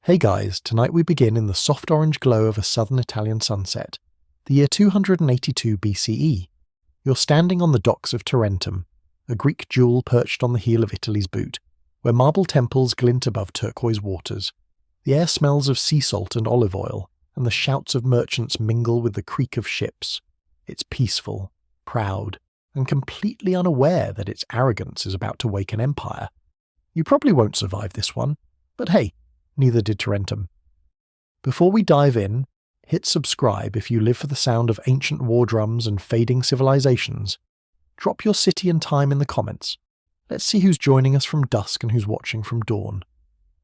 Hey guys, tonight we begin in the soft orange glow of a southern Italian sunset, the year 282 BCE. You're standing on the docks of Tarentum, a Greek jewel perched on the heel of Italy's boot, where marble temples glint above turquoise waters. The air smells of sea salt and olive oil, and the shouts of merchants mingle with the creak of ships. It's peaceful, proud, and completely unaware that its arrogance is about to wake an empire. You probably won't survive this one, but hey, neither did Tarentum. Before we dive in, hit subscribe if you live for the sound of ancient war drums and fading civilizations. Drop your city and time in the comments. Let's see who's joining us from dusk and who's watching from dawn.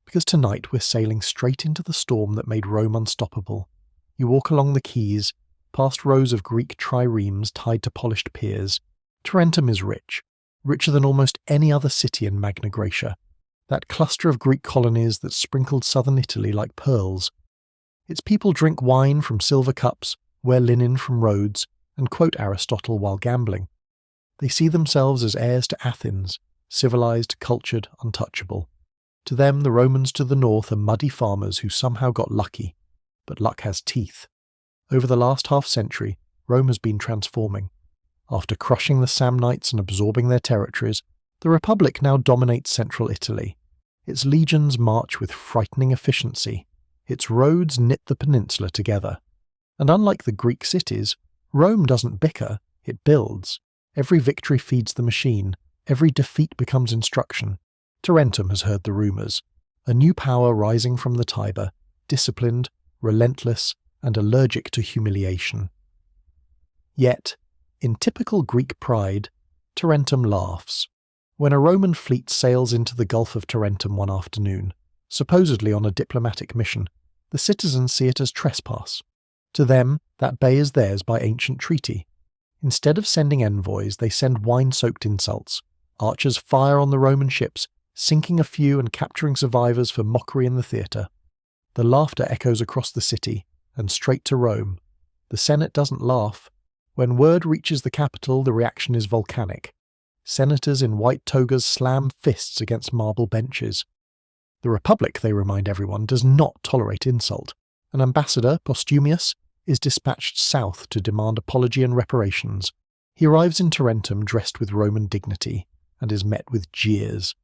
Because tonight we're sailing straight into the storm that made Rome unstoppable. You walk along the quays, past rows of Greek triremes tied to polished piers. Tarentum is rich, richer than almost any other city in Magna Graecia. That cluster of Greek colonies that sprinkled southern Italy like pearls. Its people drink wine from silver cups, wear linen from Rhodes, and quote Aristotle while gambling. They see themselves as heirs to Athens, civilized, cultured, untouchable. To them, the Romans to the north are muddy farmers who somehow got lucky. But luck has teeth. Over the last half-century, Rome has been transforming. After crushing the Samnites and absorbing their territories, the Republic now dominates central Italy. Its legions march with frightening efficiency. Its roads knit the peninsula together. And unlike the Greek cities, Rome doesn't bicker, it builds. Every victory feeds the machine. Every defeat becomes instruction. Tarentum has heard the rumours. A new power rising from the Tiber, disciplined, relentless, and allergic to humiliation. Yet, in typical Greek pride, Tarentum laughs. When a Roman fleet sails into the Gulf of Tarentum one afternoon, supposedly on a diplomatic mission, the citizens see it as trespass. To them, that bay is theirs by ancient treaty. Instead of sending envoys, they send wine-soaked insults. Archers fire on the Roman ships, sinking a few and capturing survivors for mockery in the theatre. The laughter echoes across the city, and straight to Rome. The Senate doesn't laugh. When word reaches the capital, the reaction is volcanic. Senators in white togas slam fists against marble benches. The Republic, they remind everyone, does not tolerate insult. An ambassador, Postumius, is dispatched south to demand apology and reparations. He arrives in Tarentum dressed with Roman dignity, and is met with jeers.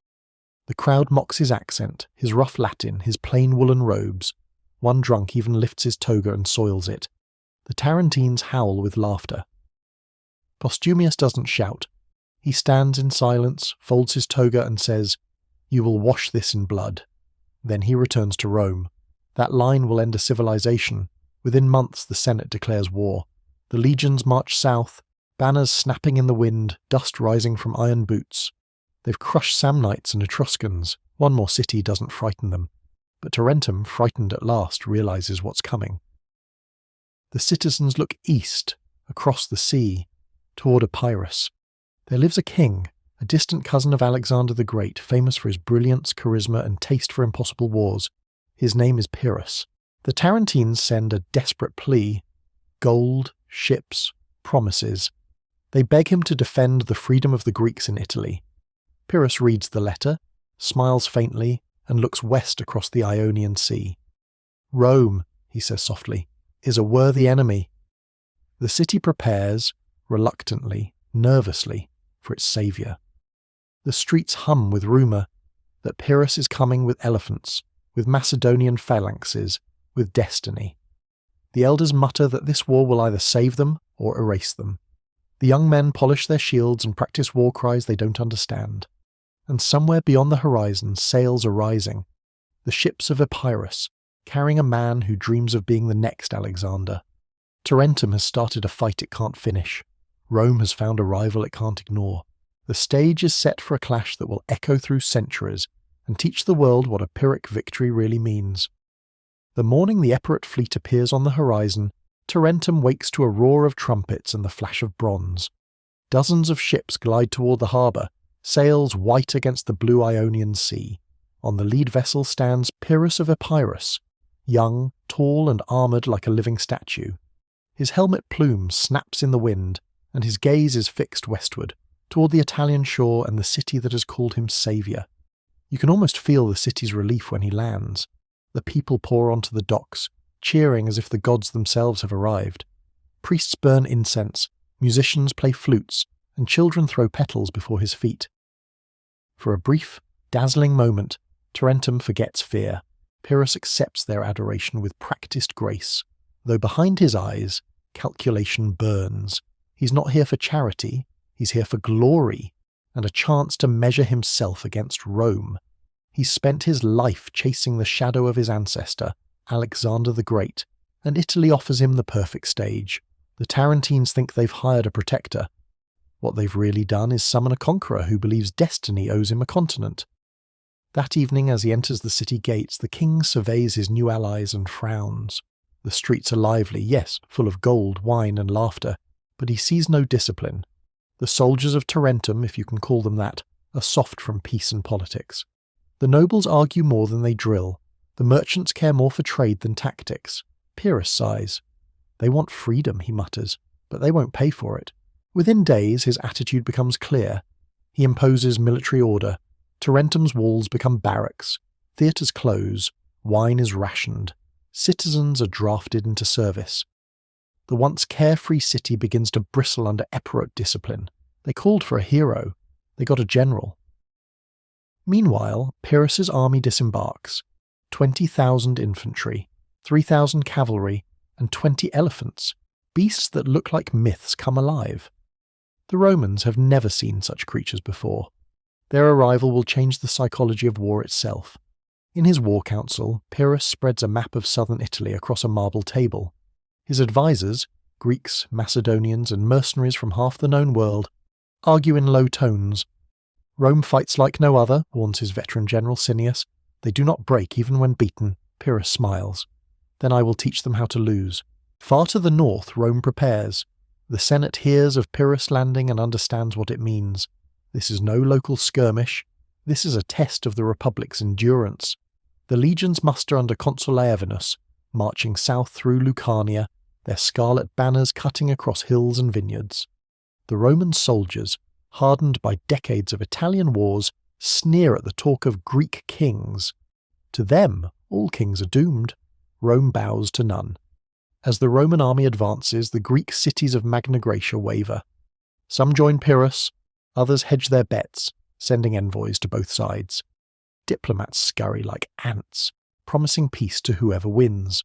The crowd mocks his accent, his rough Latin, his plain woolen robes. One drunk even lifts his toga and soils it. The Tarentines howl with laughter. Postumius doesn't shout. He stands in silence, folds his toga and says, "You will wash this in blood." Then he returns to Rome. That line will end a civilization. Within months the Senate declares war. The legions march south, banners snapping in the wind, dust rising from iron boots. They've crushed Samnites and Etruscans. One more city doesn't frighten them. But Tarentum, frightened at last, realizes what's coming. The citizens look east, across the sea, toward Epirus. There lives a king, a distant cousin of Alexander the Great, famous for his brilliance, charisma, and taste for impossible wars. His name is Pyrrhus. The Tarentines send a desperate plea: gold, ships, promises. They beg him to defend the freedom of the Greeks in Italy. Pyrrhus reads the letter, smiles faintly, and looks west across the Ionian Sea. "Rome," he says softly, "is a worthy enemy." The city prepares, reluctantly, nervously, for its saviour. The streets hum with rumour that Pyrrhus is coming with elephants, with Macedonian phalanxes, with destiny. The elders mutter that this war will either save them or erase them. The young men polish their shields and practice war cries they don't understand. And somewhere beyond the horizon, sails are rising. The ships of Epirus, carrying a man who dreams of being the next Alexander. Tarentum has started a fight it can't finish. Rome has found a rival it can't ignore. The stage is set for a clash that will echo through centuries and teach the world what a Pyrrhic victory really means. The morning the Epirot fleet appears on the horizon, Tarentum wakes to a roar of trumpets and the flash of bronze. Dozens of ships glide toward the harbour, sails white against the blue Ionian Sea. On the lead vessel stands Pyrrhus of Epirus, young, tall and armoured like a living statue. His helmet plume snaps in the wind, and his gaze is fixed westward, toward the Italian shore and the city that has called him saviour. You can almost feel the city's relief when he lands. The people pour onto the docks, cheering as if the gods themselves have arrived. Priests burn incense, musicians play flutes, and children throw petals before his feet. For a brief, dazzling moment, Tarentum forgets fear. Pyrrhus accepts their adoration with practiced grace, though behind his eyes, calculation burns. He's not here for charity, he's here for glory, and a chance to measure himself against Rome. He's spent his life chasing the shadow of his ancestor, Alexander the Great, and Italy offers him the perfect stage. The Tarentines think they've hired a protector. What they've really done is summon a conqueror who believes destiny owes him a continent. That evening, as he enters the city gates, the king surveys his new allies and frowns. The streets are lively, yes, full of gold, wine, and laughter, but he sees no discipline. The soldiers of Tarentum, if you can call them that, are soft from peace and politics. The nobles argue more than they drill. The merchants care more for trade than tactics. Pyrrhus sighs. They want freedom, he mutters, but they won't pay for it. Within days, his attitude becomes clear. He imposes military order. Tarentum's walls become barracks. Theatres close. Wine is rationed. Citizens are drafted into service. The once carefree city begins to bristle under Epirot discipline. They called for a hero. They got a general. Meanwhile, Pyrrhus's army disembarks. 20,000 infantry, 3,000 cavalry, and 20 elephants. Beasts that look like myths come alive. The Romans have never seen such creatures before. Their arrival will change the psychology of war itself. In his war council, Pyrrhus spreads a map of southern Italy across a marble table. His advisors, Greeks, Macedonians, and mercenaries from half the known world, argue in low tones. Rome fights like no other, warns his veteran general Cineas. They do not break even when beaten. Pyrrhus smiles. Then I will teach them how to lose. Far to the north, Rome prepares. The Senate hears of Pyrrhus landing and understands what it means. This is no local skirmish. This is a test of the Republic's endurance. The legions muster under Consul Aevinus, marching south through Lucania, their scarlet banners cutting across hills and vineyards. The Roman soldiers, hardened by decades of Italian wars, sneer at the talk of Greek kings. To them, all kings are doomed. Rome bows to none. As the Roman army advances, the Greek cities of Magna Graecia waver. Some join Pyrrhus, others hedge their bets, sending envoys to both sides. Diplomats scurry like ants, promising peace to whoever wins.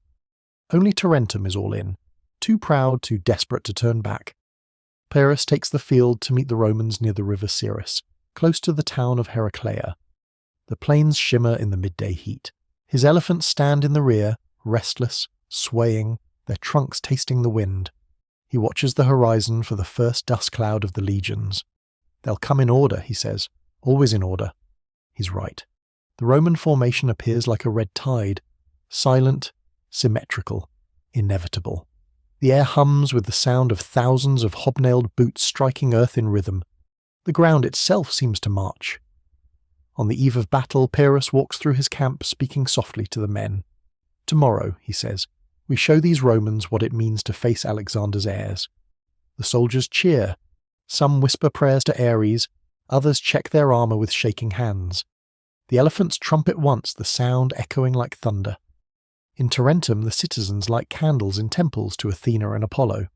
Only Tarentum is all in, too proud, too desperate to turn back. Pyrrhus takes the field to meet the Romans near the river Cirrus, close to the town of Heraclea. The plains shimmer in the midday heat. His elephants stand in the rear, restless, swaying, their trunks tasting the wind. He watches the horizon for the first dust cloud of the legions. They'll come in order, he says, always in order. He's right. The Roman formation appears like a red tide, silent, symmetrical, inevitable. The air hums with the sound of thousands of hobnailed boots striking earth in rhythm. The ground itself seems to march. On the eve of battle, Pyrrhus walks through his camp, speaking softly to the men. Tomorrow, he says, we show these Romans what it means to face Alexander's heirs. The soldiers cheer. Some whisper prayers to Ares, others check their armour with shaking hands. The elephants trumpet once, the sound echoing like thunder. In Tarentum, the citizens light candles in temples to Athena and Apollo.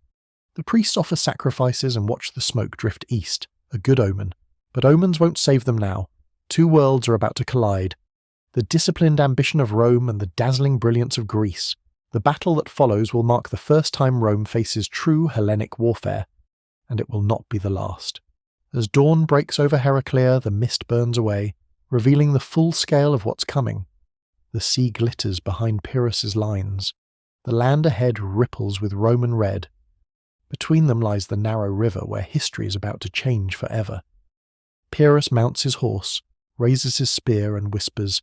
The priests offer sacrifices and watch the smoke drift east, a good omen. But omens won't save them now. Two worlds are about to collide. The disciplined ambition of Rome and the dazzling brilliance of Greece. The battle that follows will mark the first time Rome faces true Hellenic warfare, and it will not be the last. As dawn breaks over Heraclea, the mist burns away, revealing the full scale of what's coming. The sea glitters behind Pyrrhus's lines. The land ahead ripples with Roman red. Between them lies the narrow river where history is about to change forever. Pyrrhus mounts his horse, raises his spear and whispers,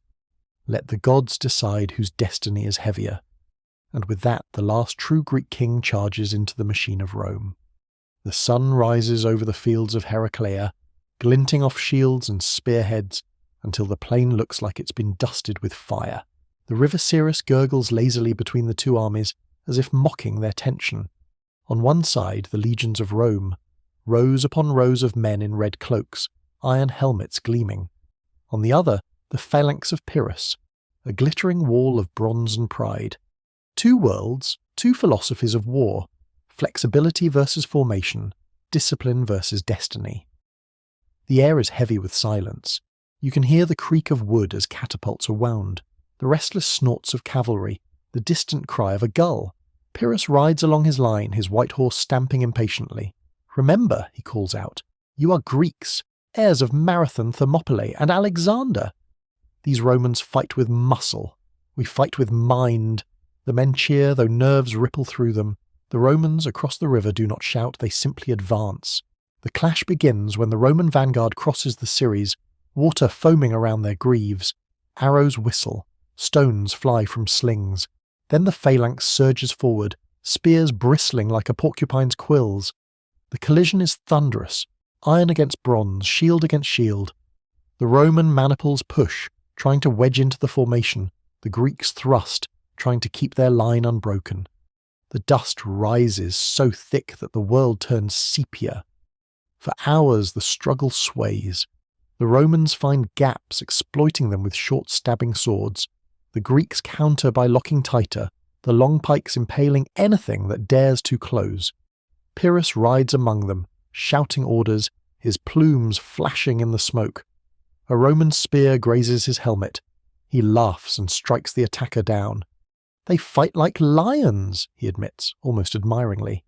"Let the gods decide whose destiny is heavier." And with that, the last true Greek king charges into the machine of Rome. The sun rises over the fields of Heraclea, glinting off shields and spearheads, until the plain looks like it's been dusted with fire. The river Cirrus gurgles lazily between the two armies, as if mocking their tension. On one side, the legions of Rome, rows upon rows of men in red cloaks, iron helmets gleaming. On the other, the phalanx of Pyrrhus, a glittering wall of bronze and pride. Two worlds, two philosophies of war, flexibility versus formation, discipline versus destiny. The air is heavy with silence. You can hear the creak of wood as catapults are wound, the restless snorts of cavalry, the distant cry of a gull. Pyrrhus rides along his line, his white horse stamping impatiently. "Remember," he calls out, "you are Greeks, heirs of Marathon, Thermopylae, and Alexander. These Romans fight with muscle. We fight with mind." The men cheer, though nerves ripple through them. The Romans across the river do not shout, they simply advance. The clash begins when the Roman vanguard crosses the Siris, water foaming around their greaves. Arrows whistle, stones fly from slings. Then the phalanx surges forward, spears bristling like a porcupine's quills. The collision is thunderous, iron against bronze, shield against shield. The Roman maniples push, trying to wedge into the formation. The Greeks thrust, trying to keep their line unbroken. The dust rises so thick that the world turns sepia. For hours the struggle sways. The Romans find gaps, exploiting them with short stabbing swords. The Greeks counter by locking tighter, the long pikes impaling anything that dares to close. Pyrrhus rides among them, shouting orders, his plumes flashing in the smoke. A Roman spear grazes his helmet. He laughs and strikes the attacker down. "They fight like lions," he admits, almost admiringly.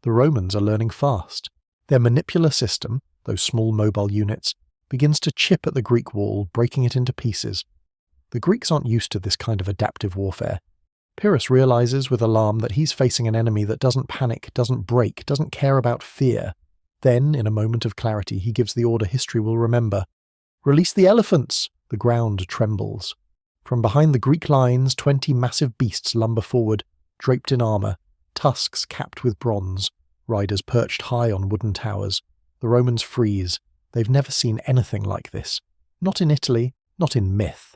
The Romans are learning fast. Their manipular system, those small mobile units, begins to chip at the Greek wall, breaking it into pieces. The Greeks aren't used to this kind of adaptive warfare. Pyrrhus realizes with alarm that he's facing an enemy that doesn't panic, doesn't break, doesn't care about fear. Then, in a moment of clarity, he gives the order history will remember. "Release the elephants!" The ground trembles. From behind the Greek lines, 20 massive beasts lumber forward, draped in armour, tusks capped with bronze, riders perched high on wooden towers. The Romans freeze. They've never seen anything like this. Not in Italy, not in myth.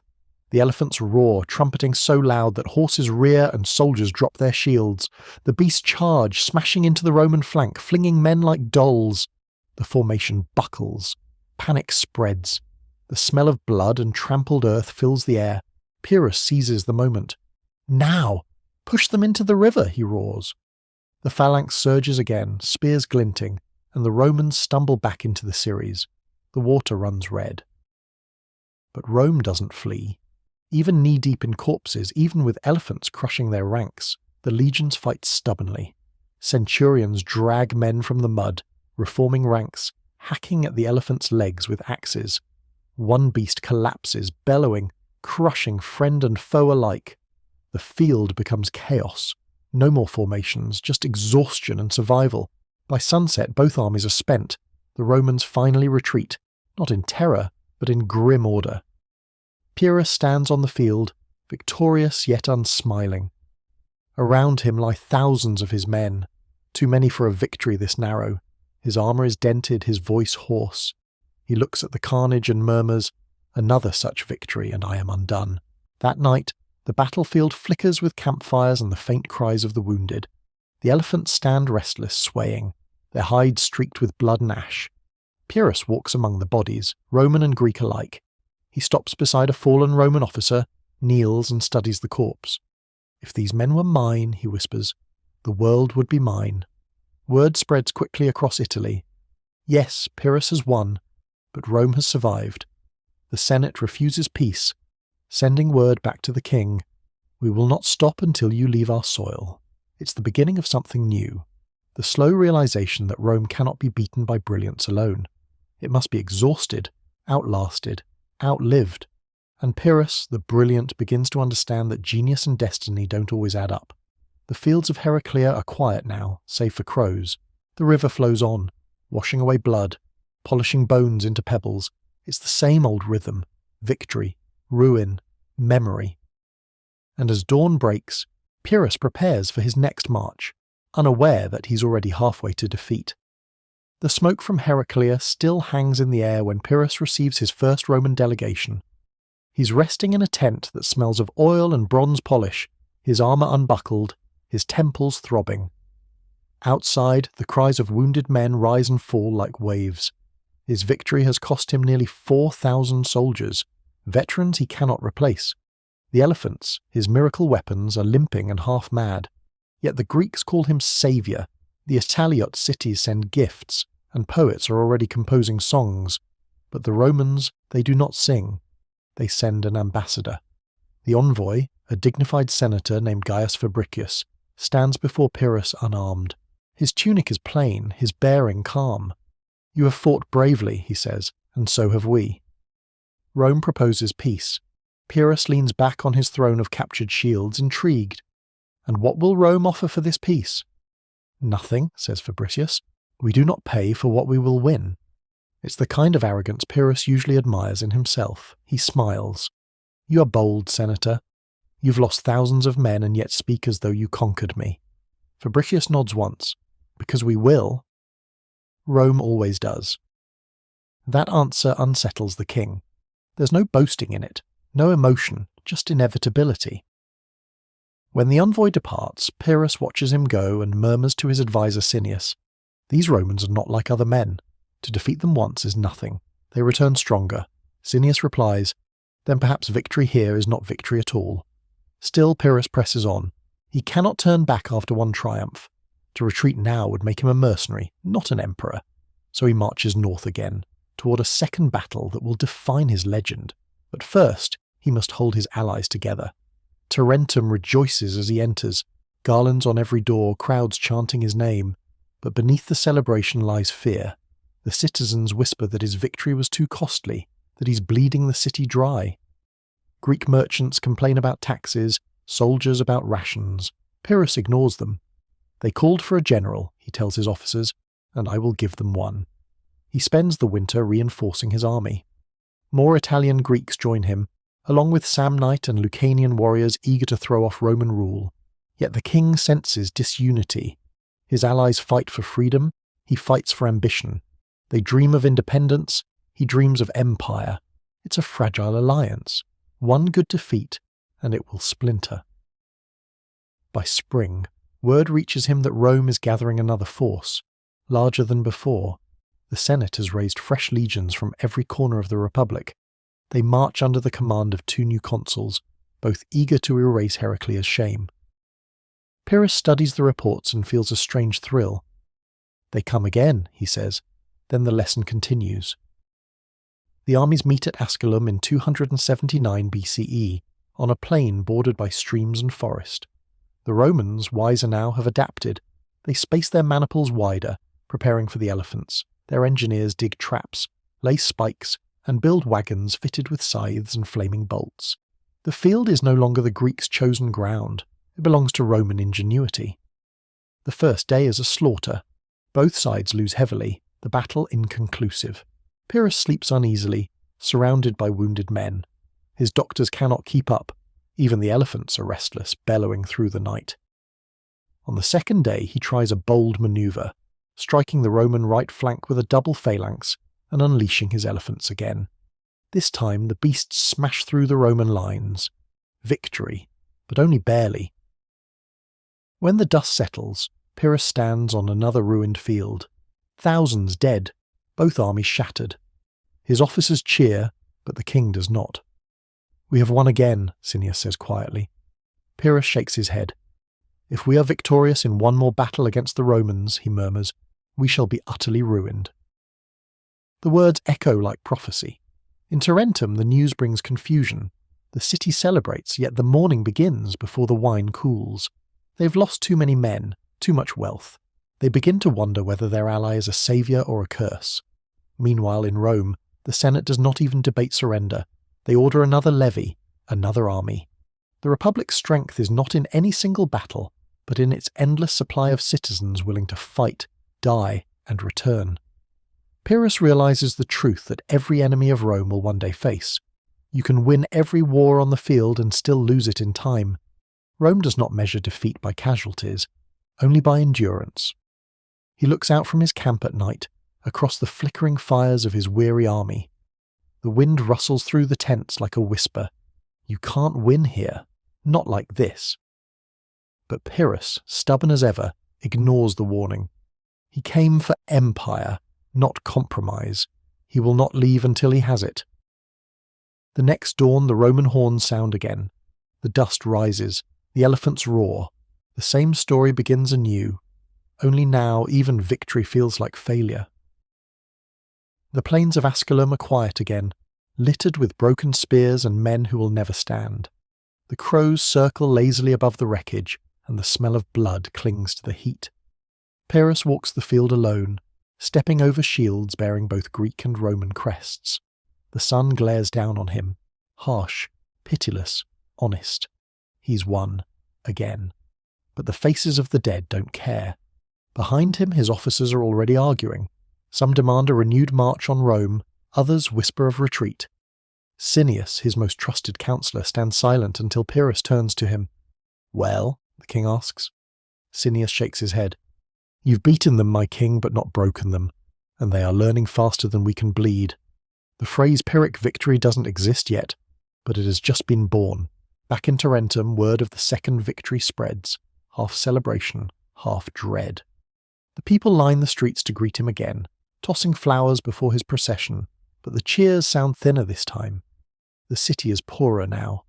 The elephants roar, trumpeting so loud that horses rear and soldiers drop their shields. The beasts charge, smashing into the Roman flank, flinging men like dolls. The formation buckles. Panic spreads. The smell of blood and trampled earth fills the air. Pyrrhus seizes the moment. "Now! Push them into the river," he roars. The phalanx surges again, spears glinting, and the Romans stumble back into the Siris. The water runs red. But Rome doesn't flee. Even knee-deep in corpses, even with elephants crushing their ranks, the legions fight stubbornly. Centurions drag men from the mud, reforming ranks, hacking at the elephants' legs with axes. One beast collapses, bellowing, crushing friend and foe alike. The field becomes chaos. No more formations, just exhaustion and survival. By sunset, both armies are spent. The Romans finally retreat, not in terror, but in grim order. Pyrrhus stands on the field, victorious yet unsmiling. Around him lie thousands of his men, too many for a victory this narrow. His armour is dented, his voice hoarse. He looks at the carnage and murmurs, "Another such victory, and I am undone." That night, the battlefield flickers with campfires and the faint cries of the wounded. The elephants stand restless, swaying, their hides streaked with blood and ash. Pyrrhus walks among the bodies, Roman and Greek alike. He stops beside a fallen Roman officer, kneels and studies the corpse. "If these men were mine," he whispers, "the world would be mine." Word spreads quickly across Italy. Yes, Pyrrhus has won, but Rome has survived. The Senate refuses peace, sending word back to the king, "We will not stop until you leave our soil." It's the beginning of something new, the slow realization that Rome cannot be beaten by brilliance alone. It must be exhausted, outlasted, outlived. And Pyrrhus, the brilliant, begins to understand that genius and destiny don't always add up. The fields of Heraclea are quiet now, save for crows. The river flows on, washing away blood, polishing bones into pebbles. It's the same old rhythm: victory, ruin, memory. And as dawn breaks, Pyrrhus prepares for his next march, unaware that he's already halfway to defeat. The smoke from Heraclea still hangs in the air when Pyrrhus receives his first Roman delegation. He's resting in a tent that smells of oil and bronze polish, his armour unbuckled, his temples throbbing. Outside, the cries of wounded men rise and fall like waves. His victory has cost him nearly 4,000 soldiers, veterans he cannot replace. The elephants, his miracle weapons, are limping and half mad. Yet the Greeks call him saviour, the Italiot cities send gifts, and poets are already composing songs. But the Romans, they do not sing. They send an ambassador. The envoy, a dignified senator named Gaius Fabricius, stands before Pyrrhus unarmed. His tunic is plain, his bearing calm. "You have fought bravely," he says, "and so have we." Rome proposes peace. Pyrrhus leans back on his throne of captured shields, intrigued. "And what will Rome offer for this peace?" "Nothing," says Fabricius. "We do not pay for what we will win." It's the kind of arrogance Pyrrhus usually admires in himself. He smiles. "You are bold, senator. You've lost thousands of men and yet speak as though you conquered me." Fabricius nods once. "Because we will." Rome always does. That answer unsettles the king. There's no boasting in it, no emotion, just inevitability. When the envoy departs, Pyrrhus watches him go and murmurs to his advisor Cineas, "These Romans are not like other men. To defeat them once is nothing. They return stronger." Cineas replies, "Then perhaps victory here is not victory at all." Still, Pyrrhus presses on. He cannot turn back after one triumph. To retreat now would make him a mercenary, not an emperor. So he marches north again, toward a second battle that will define his legend. But first, he must hold his allies together. Tarentum rejoices as he enters, garlands on every door, crowds chanting his name. But beneath the celebration lies fear. The citizens whisper that his victory was too costly, that he's bleeding the city dry. Greek merchants complain about taxes, soldiers about rations. Pyrrhus ignores them. "They called for a general," he tells his officers, "and I will give them one." He spends the winter reinforcing his army. More Italian Greeks join him, along with Samnite and Lucanian warriors eager to throw off Roman rule. Yet the king senses disunity. His allies fight for freedom, he fights for ambition. They dream of independence, he dreams of empire. It's a fragile alliance. One good defeat, and it will splinter. By spring, word reaches him that Rome is gathering another force, larger than before. The Senate has raised fresh legions from every corner of the Republic. They march under the command of 2 new consuls, both eager to erase Heraclia's shame. Pyrrhus studies the reports and feels a strange thrill. "They come again," he says. Then the lesson continues. The armies meet at Asculum in 279 BCE, on a plain bordered by streams and forest. The Romans, wiser now, have adapted. They space their maniples wider, preparing for the elephants. Their engineers dig traps, lay spikes, and build wagons fitted with scythes and flaming bolts. The field is no longer the Greeks' chosen ground. It belongs to Roman ingenuity. The first day is a slaughter. Both sides lose heavily, the battle inconclusive. Pyrrhus sleeps uneasily, surrounded by wounded men. His doctors cannot keep up. Even the elephants are restless, bellowing through the night. On the second day he tries a bold manoeuvre, striking the Roman right flank with a double phalanx and unleashing his elephants again. This time the beasts smash through the Roman lines. Victory, but only barely. When the dust settles, Pyrrhus stands on another ruined field. Thousands dead, both armies shattered. His officers cheer, but the king does not. "We have won again," Cineas says quietly. Pyrrhus shakes his head. "If we are victorious in one more battle against the Romans," he murmurs, "we shall be utterly ruined." The words echo like prophecy. In Tarentum the news brings confusion. The city celebrates, yet the mourning begins before the wine cools. They've lost too many men, too much wealth. They begin to wonder whether their ally is a saviour or a curse. Meanwhile, in Rome, the Senate does not even debate surrender. They order another levy, another army. The Republic's strength is not in any single battle, but in its endless supply of citizens willing to fight, die, and return. Pyrrhus realizes the truth that every enemy of Rome will one day face. You can win every war on the field and still lose it in time. Rome does not measure defeat by casualties, only by endurance. He looks out from his camp at night, across the flickering fires of his weary army. The wind rustles through the tents like a whisper. You can't win here, not like this. But Pyrrhus, stubborn as ever, ignores the warning. He came for empire, not compromise. He will not leave until he has it. The next dawn the Roman horns sound again. The dust rises, the elephants roar. The same story begins anew, only now even victory feels like failure. The plains of Asculum are quiet again, littered with broken spears and men who will never stand. The crows circle lazily above the wreckage, and the smell of blood clings to the heat. Pyrrhus walks the field alone, stepping over shields bearing both Greek and Roman crests. The sun glares down on him, harsh, pitiless, honest. He's won, again. But the faces of the dead don't care. Behind him his officers are already arguing. Some demand a renewed march on Rome, others whisper of retreat. Cineas, his most trusted counsellor, stands silent until Pyrrhus turns to him. "Well?" the king asks. Cineas shakes his head. "You've beaten them, my king, but not broken them, and they are learning faster than we can bleed. The phrase Pyrrhic victory doesn't exist yet, but it has just been born. Back in Tarentum, word of the second victory spreads, half celebration, half dread. The people line the streets to greet him again, tossing flowers before his procession, but the cheers sound thinner this time. The city is poorer now.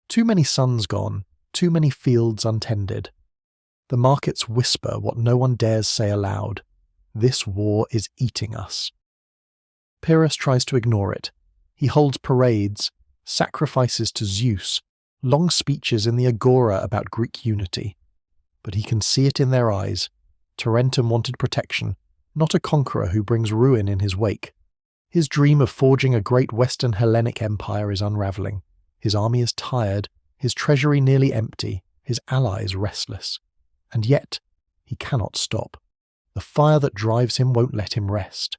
Too many suns gone, too many fields untended. The markets whisper what no one dares say aloud. This war is eating us. Pyrrhus tries to ignore it. He holds parades, sacrifices to Zeus, long speeches in the agora about Greek unity. But he can see it in their eyes. Tarentum wanted protection, not a conqueror who brings ruin in his wake. His dream of forging a great Western Hellenic empire is unravelling. His army is tired, his treasury nearly empty, his allies restless. And yet, he cannot stop. The fire that drives him won't let him rest.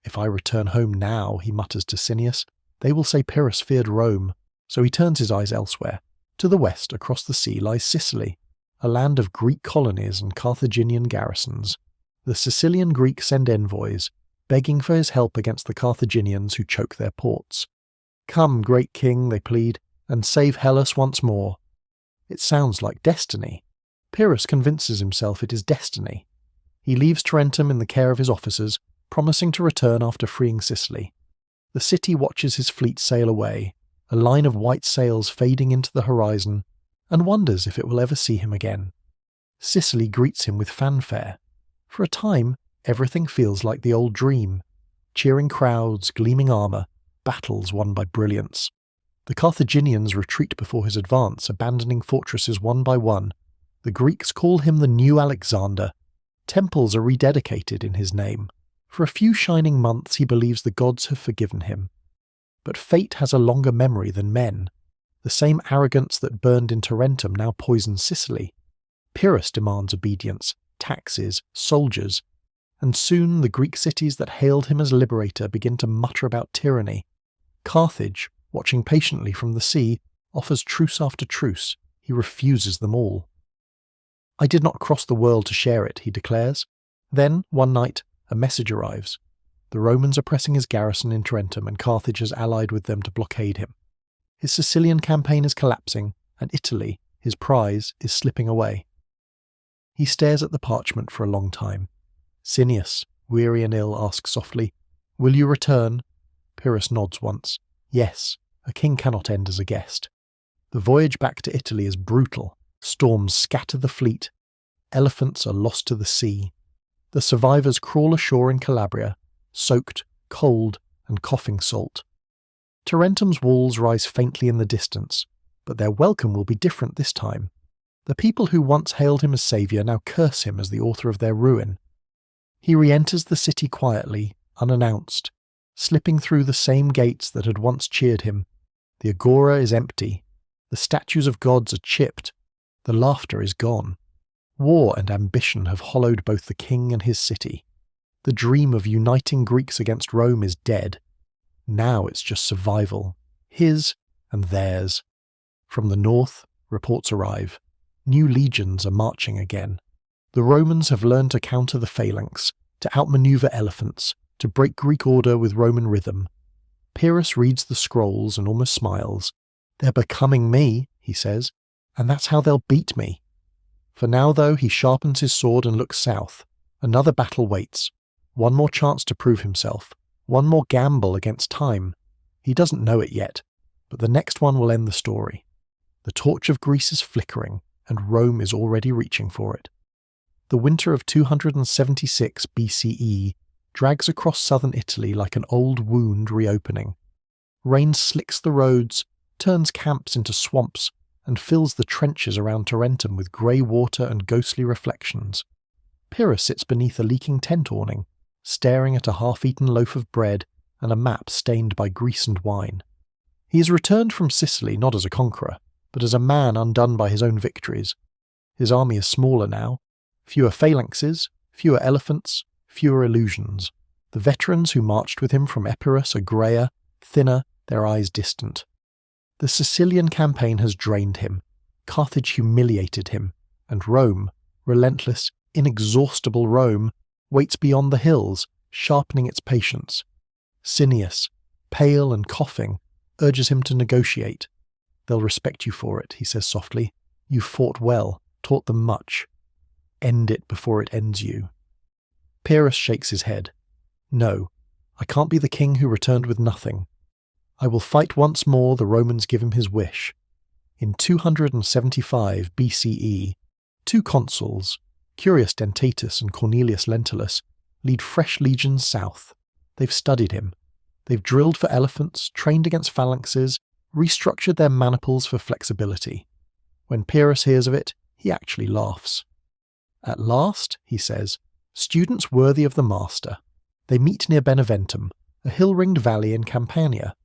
"If I return home now," he mutters to Cineas, "they will say Pyrrhus feared Rome." So he turns his eyes elsewhere. To the west, across the sea, lies Sicily, a land of Greek colonies and Carthaginian garrisons. The Sicilian Greeks send envoys, begging for his help against the Carthaginians who choke their ports. "Come, great king," they plead, "and save Hellas once more." It sounds like destiny. Pyrrhus convinces himself it is destiny. He leaves Tarentum in the care of his officers, promising to return after freeing Sicily. The city watches his fleet sail away, a line of white sails fading into the horizon, and wonders if it will ever see him again. Sicily greets him with fanfare. For a time, everything feels like the old dream. Cheering crowds, gleaming armour, battles won by brilliance. The Carthaginians retreat before his advance, abandoning fortresses one by one. The Greeks call him the new Alexander. Temples are rededicated in his name. For a few shining months he believes the gods have forgiven him. But fate has a longer memory than men. The same arrogance that burned in Tarentum now poisons Sicily. Pyrrhus demands obedience, taxes, soldiers, and soon the Greek cities that hailed him as liberator begin to mutter about tyranny. Carthage, watching patiently from the sea, offers truce after truce. He refuses them all. "I did not cross the world to share it," he declares. Then, one night, a message arrives. The Romans are pressing his garrison in Tarentum, and Carthage has allied with them to blockade him. His Sicilian campaign is collapsing, and Italy, his prize, is slipping away. He stares at the parchment for a long time. Cineas, weary and ill, asks softly, "Will you return?" Pyrrhus nods once. Yes, a king cannot end as a guest. The voyage back to Italy is brutal. Storms scatter the fleet. Elephants are lost to the sea. The survivors crawl ashore in Calabria, soaked, cold, and coughing salt. Tarentum's walls rise faintly in the distance, but their welcome will be different this time. The people who once hailed him as saviour now curse him as the author of their ruin. He re-enters the city quietly, unannounced, slipping through the same gates that had once cheered him. The agora is empty. The statues of gods are chipped. The laughter is gone. War and ambition have hollowed both the king and his city. The dream of uniting Greeks against Rome is dead. Now it's just survival, his and theirs. From the north, reports arrive. New legions are marching again. The Romans have learned to counter the phalanx, to outmaneuver elephants, to break Greek order with Roman rhythm. Pyrrhus reads the scrolls and almost smiles. "They're becoming me," he says, "and that's how they'll beat me." For now, though, he sharpens his sword and looks south. Another battle waits. One more chance to prove himself. One more gamble against time. He doesn't know it yet, but the next one will end the story. The The torch of Greece is flickering, and Rome is already reaching for it. The winter of 276 BCE drags across southern Italy like an old wound reopening. Rain slicks the roads, turns camps into swamps, and fills the trenches around Tarentum with grey water and ghostly reflections. Pyrrhus sits beneath a leaking tent awning, staring at a half-eaten loaf of bread and a map stained by grease and wine. He has returned from Sicily not as a conqueror, but as a man undone by his own victories. His army is smaller now, fewer phalanxes, fewer elephants, fewer illusions. The veterans who marched with him from Epirus are greyer, thinner, their eyes distant. The Sicilian campaign has drained him, Carthage humiliated him, and Rome, relentless, inexhaustible Rome, waits beyond the hills, sharpening its patience. Cineas, pale and coughing, urges him to negotiate. "They'll respect you for it," he says softly. "You fought well, taught them much. End it before it ends you." Pyrrhus shakes his head. "No, I can't be the king who returned with nothing. I will fight once more. The Romans give him his wish." In 275 BCE, two consuls, Curius Dentatus and Cornelius Lentulus, lead fresh legions south. They've studied him. They've drilled for elephants, trained against phalanxes, restructured their maniples for flexibility. When Pyrrhus hears of it, he actually laughs. "At last," he says, "students worthy of the master." They meet near Beneventum, a hill-ringed valley in Campania.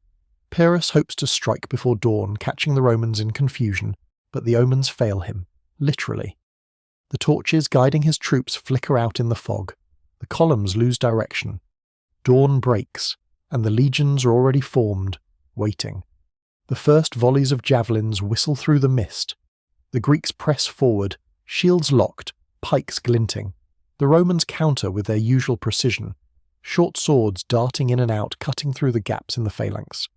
Pyrrhus hopes to strike before dawn, catching the Romans in confusion, but the omens fail him, literally. The torches guiding his troops flicker out in the fog. The columns lose direction. Dawn breaks, and the legions are already formed, waiting. The first volleys of javelins whistle through the mist. The Greeks press forward, shields locked, pikes glinting. The Romans counter with their usual precision, short swords darting in and out, cutting through the gaps in the phalanx.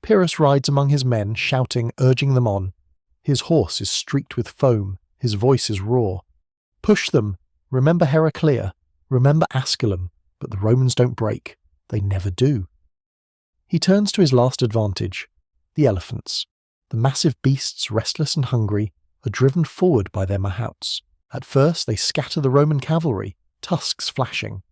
Pyrrhus rides among his men, shouting, urging them on. His horse is streaked with foam, his voice is raw. "Push them! Remember Heraclea! Remember Asculum! But the Romans don't break. They never do." He turns to his last advantage, the elephants. The massive beasts, restless and hungry, are driven forward by their mahouts. At first they scatter the Roman cavalry, tusks flashing.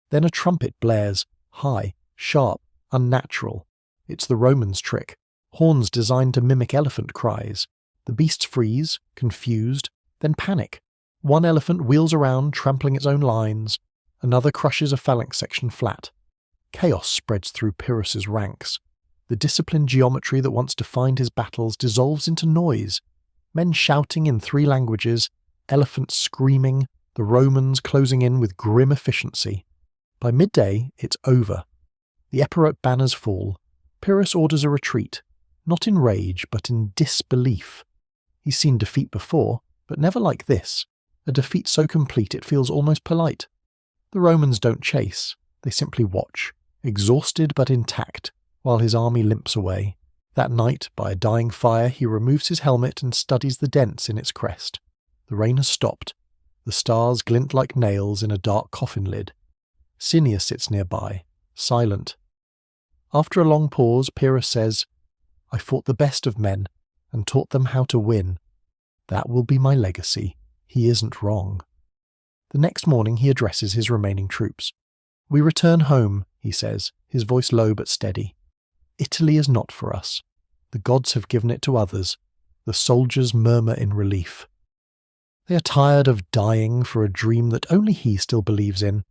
Then a trumpet blares, high, sharp, unnatural. It's the Romans' trick, horns designed to mimic elephant cries. The beasts freeze, confused, then panic. One elephant wheels around, trampling its own lines. Another crushes a phalanx section flat. Chaos spreads through Pyrrhus's ranks. The disciplined geometry that once defined his battles dissolves into noise. Men shouting in 3 languages, elephants screaming, the Romans closing in with grim efficiency. By midday, it's over. The Epirot banners fall. Pyrrhus orders a retreat, not in rage, but in disbelief. He's seen defeat before, but never like this. A defeat so complete it feels almost polite. The Romans don't chase, they simply watch, exhausted but intact, while his army limps away. That night, by a dying fire, he removes his helmet and studies the dents in its crest. The rain has stopped. The stars glint like nails in a dark coffin lid. Cineas sits nearby, silent. After a long pause, Pyrrhus says, "I fought the best of men, and taught them how to win. That will be my legacy. He isn't wrong." The next morning he addresses his remaining troops. "We return home," he says, his voice low but steady. "Italy is not for us. The gods have given it to others." The soldiers murmur in relief. They are tired of dying for a dream that only he still believes in.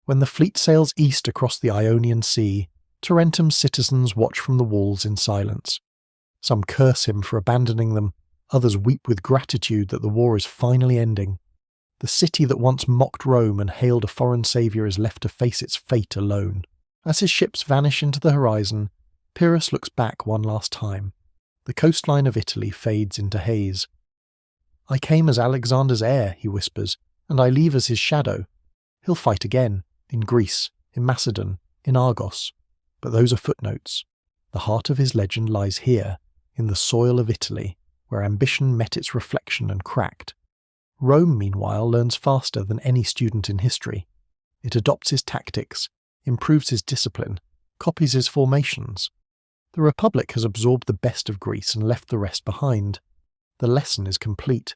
When the fleet sails east across the Ionian Sea, Tarentum's citizens watch from the walls in silence. Some curse him for abandoning them, others weep with gratitude that the war is finally ending. The city that once mocked Rome and hailed a foreign saviour is left to face its fate alone. As his ships vanish into the horizon, Pyrrhus looks back one last time. The coastline of Italy fades into haze. "I came as Alexander's heir," he whispers, "and I leave as his shadow. He'll fight again, in Greece, in Macedon, in Argos. But those are footnotes. The heart of his legend lies here, in the soil of Italy, where ambition met its reflection and cracked. Rome, meanwhile, learns faster than any student in history. It adopts his tactics, improves his discipline, copies his formations. The Republic has absorbed the best of Greece and left the rest behind. The lesson is complete.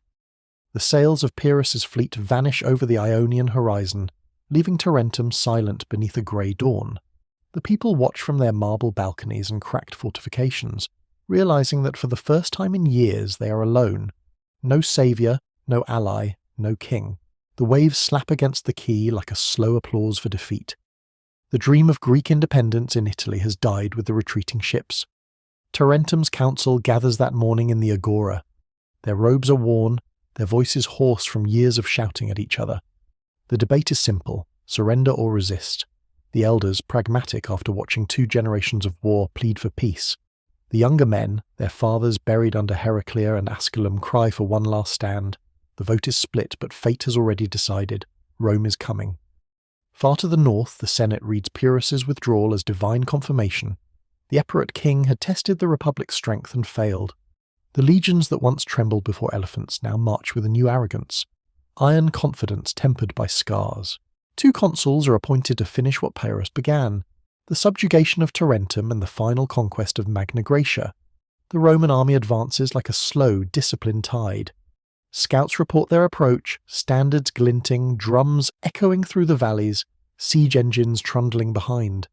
The sails of Pyrrhus's fleet vanish over the Ionian horizon, leaving Tarentum silent beneath a grey dawn. The people watch from their marble balconies and cracked fortifications, realizing that for the first time in years they are alone. No saviour, no ally, no king. The waves slap against the quay like a slow applause for defeat. The dream of Greek independence in Italy has died with the retreating ships. Tarentum's council gathers that morning in the agora. Their robes are worn, their voices hoarse from years of shouting at each other. The debate is simple: surrender or resist. The elders, pragmatic after watching 2 generations of war, plead for peace. The younger men, their fathers buried under Heraclea and Asculum, cry for one last stand. The vote is split, but fate has already decided. Rome is coming. Far to the north, the Senate reads Pyrrhus's withdrawal as divine confirmation. The Epirot king had tested the Republic's strength and failed. The legions that once trembled before elephants now march with a new arrogance. Iron confidence tempered by scars. 2 consuls are appointed to finish what Pyrrhus began: the subjugation of Tarentum and the final conquest of Magna Graecia. The Roman army advances like a slow, disciplined tide. Scouts report their approach, standards glinting, drums echoing through the valleys, siege engines trundling behind.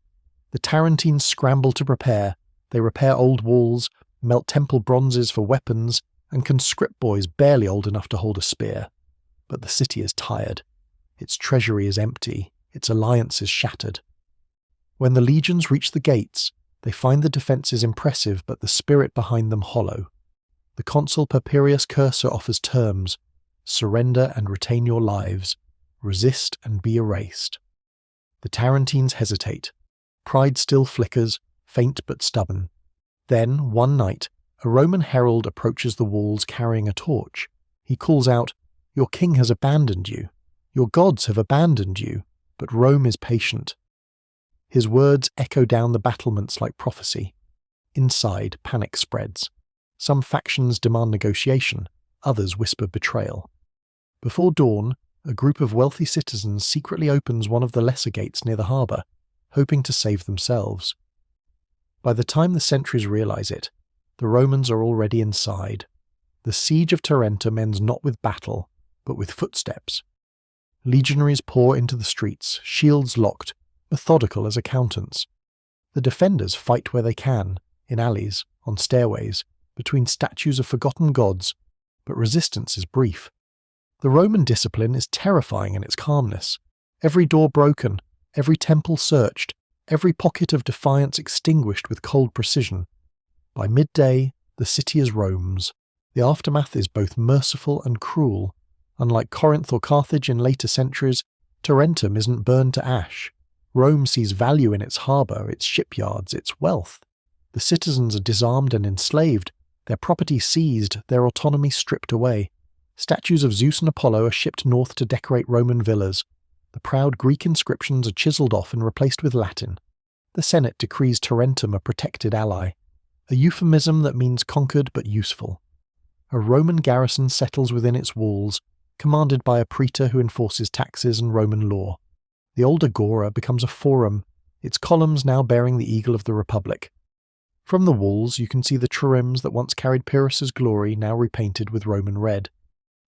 The Tarentines scramble to prepare. They repair old walls, melt temple bronzes for weapons, and conscript boys barely old enough to hold a spear. But the city is tired. Its treasury is empty. Its alliances shattered. When the legions reach the gates, they find the defences impressive but the spirit behind them hollow. The consul Papirius Cursor offers terms: surrender and retain your lives, resist and be erased. The Tarentines hesitate. Pride still flickers, faint but stubborn. Then, one night, a Roman herald approaches the walls carrying a torch. He calls out, "Your king has abandoned you. Your gods have abandoned you, but Rome is patient." His words echo down the battlements like prophecy. Inside, panic spreads. Some factions demand negotiation, others whisper betrayal. Before dawn, a group of wealthy citizens secretly opens one of the lesser gates near the harbour, hoping to save themselves. By the time the sentries realise it, the Romans are already inside. The siege of Tarentum ends not with battle, but with footsteps. Legionaries pour into the streets, shields locked, methodical as accountants. The defenders fight where they can, in alleys, on stairways, between statues of forgotten gods, but resistance is brief. The Roman discipline is terrifying in its calmness. Every door broken, every temple searched, every pocket of defiance extinguished with cold precision. By midday, the city is Rome's. The aftermath is both merciful and cruel. Unlike Corinth or Carthage in later centuries, Tarentum isn't burned to ash. Rome sees value in its harbour, its shipyards, its wealth. The citizens are disarmed and enslaved, their property seized, their autonomy stripped away. Statues of Zeus and Apollo are shipped north to decorate Roman villas. The proud Greek inscriptions are chiselled off and replaced with Latin. The Senate decrees Tarentum a protected ally, a euphemism that means conquered but useful. A Roman garrison settles within its walls, commanded by a praetor who enforces taxes and Roman law. The old agora becomes a forum, its columns now bearing the eagle of the Republic. From the walls you can see the triremes that once carried Pyrrhus's glory now repainted with Roman red.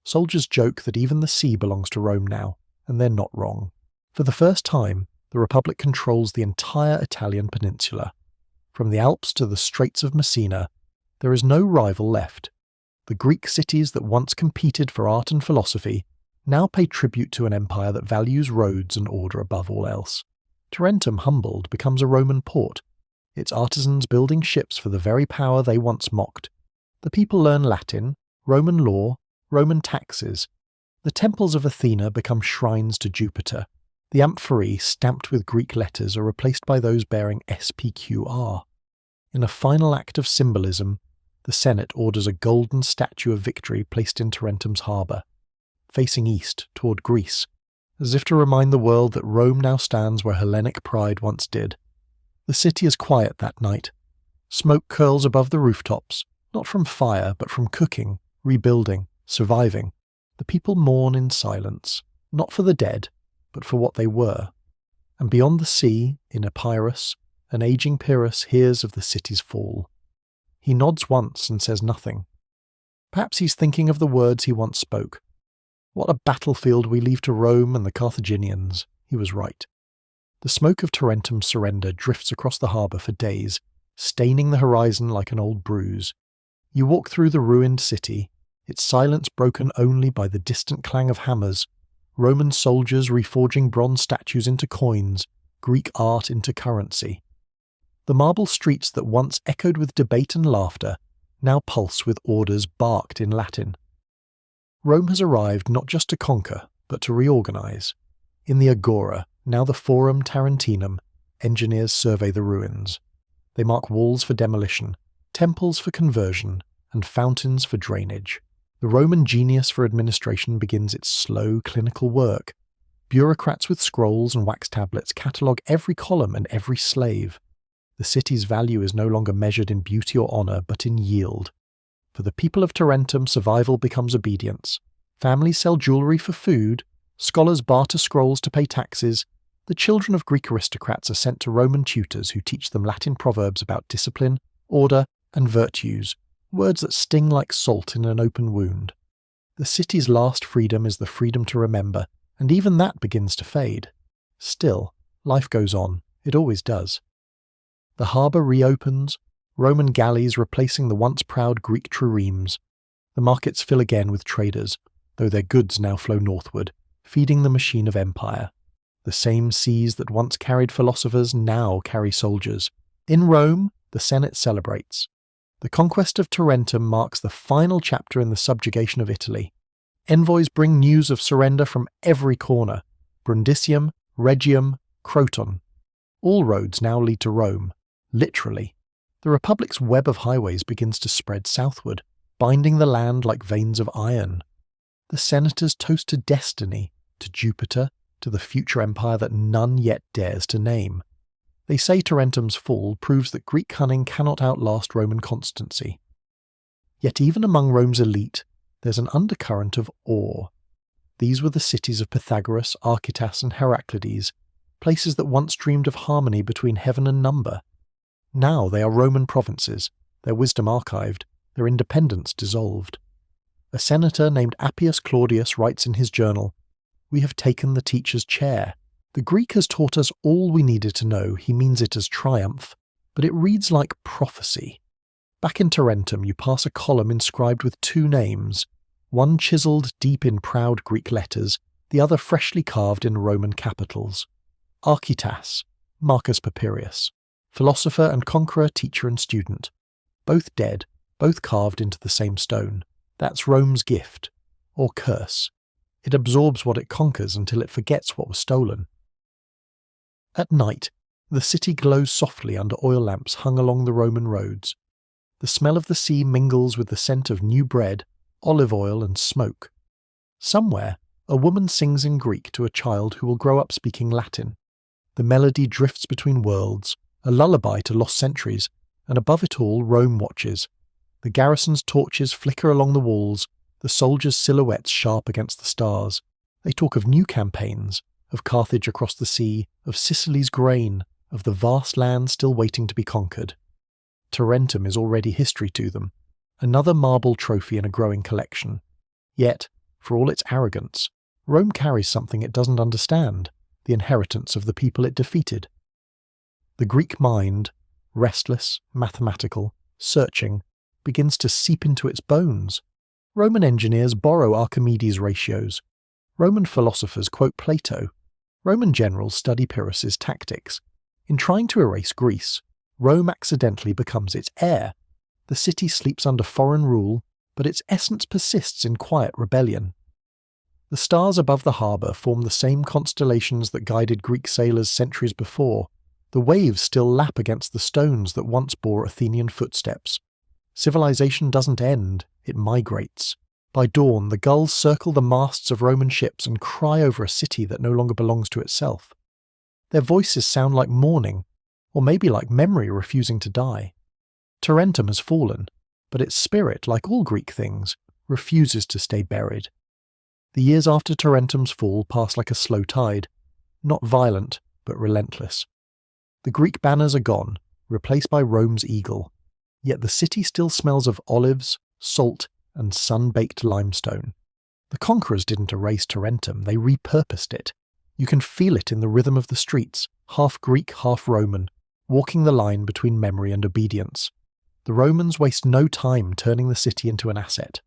Soldiers joke that even the sea belongs to Rome now, and they're not wrong. For the first time, the Republic controls the entire Italian peninsula. From the Alps to the Straits of Messina, there is no rival left. The Greek cities that once competed for art and philosophy now pay tribute to an empire that values roads and order above all else. Tarentum, humbled, becomes a Roman port, its artisans building ships for the very power they once mocked. The people learn Latin, Roman law, Roman taxes. The temples of Athena become shrines to Jupiter. The amphorae, stamped with Greek letters, are replaced by those bearing SPQR. In a final act of symbolism, the Senate orders a golden statue of victory placed in Tarentum's harbour, facing east toward Greece, as if to remind the world that Rome now stands where Hellenic pride once did. The city is quiet that night. Smoke curls above the rooftops, not from fire but from cooking, rebuilding, surviving. The people mourn in silence, not for the dead, but for what they were. And beyond the sea, in Epirus, an aging Pyrrhus hears of the city's fall. He nods once and says nothing. Perhaps he's thinking of the words he once spoke. What a battlefield we leave to Rome and the Carthaginians. He was right. The smoke of Tarentum's surrender drifts across the harbour for days, staining the horizon like an old bruise. You walk through the ruined city, its silence broken only by the distant clang of hammers, Roman soldiers reforging bronze statues into coins, Greek art into currency. The marble streets that once echoed with debate and laughter now pulse with orders barked in Latin. Rome has arrived not just to conquer, but to reorganize. In the Agora, now the Forum Tarentinum, engineers survey the ruins. They mark walls for demolition, temples for conversion, and fountains for drainage. The Roman genius for administration begins its slow, clinical work. Bureaucrats with scrolls and wax tablets catalogue every column and every slave. The city's value is no longer measured in beauty or honour, but in yield. For the people of Tarentum, survival becomes obedience. Families sell jewellery for food, scholars barter scrolls to pay taxes, the children of Greek aristocrats are sent to Roman tutors who teach them Latin proverbs about discipline, order, and virtues, words that sting like salt in an open wound. The city's last freedom is the freedom to remember, and even that begins to fade. Still, life goes on. It always does. The harbour reopens, Roman galleys replacing the once proud Greek triremes. The markets fill again with traders, though their goods now flow northward, feeding the machine of empire. The same seas that once carried philosophers now carry soldiers. In Rome, the Senate celebrates. The conquest of Tarentum marks the final chapter in the subjugation of Italy. Envoys bring news of surrender from every corner: Brundisium, Rhegium, Croton. All roads now lead to Rome, literally. The Republic's web of highways begins to spread southward, binding the land like veins of iron. The senators toast to destiny, to Jupiter, to the future empire that none yet dares to name. They say Tarentum's fall proves that Greek cunning cannot outlast Roman constancy. Yet even among Rome's elite, there's an undercurrent of awe. These were the cities of Pythagoras, Archytas, and Heraclides, places that once dreamed of harmony between heaven and number. Now they are Roman provinces, their wisdom archived, their independence dissolved. A senator named Appius Claudius writes in his journal, "We have taken the teacher's chair. The Greek has taught us all we needed to know." He means it as triumph, but it reads like prophecy. Back in Tarentum you pass a column inscribed with two names, one chiselled deep in proud Greek letters, the other freshly carved in Roman capitals. Archytas, Marcus Papirius, philosopher and conqueror, teacher and student. Both dead, both carved into the same stone. That's Rome's gift, or curse. It absorbs what it conquers until it forgets what was stolen. At night, the city glows softly under oil lamps hung along the Roman roads. The smell of the sea mingles with the scent of new bread, olive oil and smoke. Somewhere, a woman sings in Greek to a child who will grow up speaking Latin. The melody drifts between worlds, a lullaby to lost centuries, and above it all Rome watches. The garrison's torches flicker along the walls, the soldiers' silhouettes sharp against the stars. They talk of new campaigns, of Carthage across the sea, of Sicily's grain, of the vast land still waiting to be conquered. Tarentum is already history to them, another marble trophy in a growing collection. Yet, for all its arrogance, Rome carries something it doesn't understand, the inheritance of the people it defeated. The Greek mind, restless, mathematical, searching, begins to seep into its bones. Roman engineers borrow Archimedes' ratios. Roman philosophers quote Plato. Roman generals study Pyrrhus's tactics. In trying to erase Greece, Rome accidentally becomes its heir. The city sleeps under foreign rule, but its essence persists in quiet rebellion. The stars above the harbour form the same constellations that guided Greek sailors centuries before. The waves still lap against the stones that once bore Athenian footsteps. Civilization doesn't end, it migrates. By dawn, the gulls circle the masts of Roman ships and cry over a city that no longer belongs to itself. Their voices sound like mourning, or maybe like memory refusing to die. Tarentum has fallen, but its spirit, like all Greek things, refuses to stay buried. The years after Tarentum's fall pass like a slow tide, not violent, but relentless. The Greek banners are gone, replaced by Rome's eagle. Yet the city still smells of olives, salt, and sun-baked limestone. The conquerors didn't erase Tarentum, they repurposed it. You can feel it in the rhythm of the streets, half Greek, half Roman, walking the line between memory and obedience. The Romans waste no time turning the city into an asset.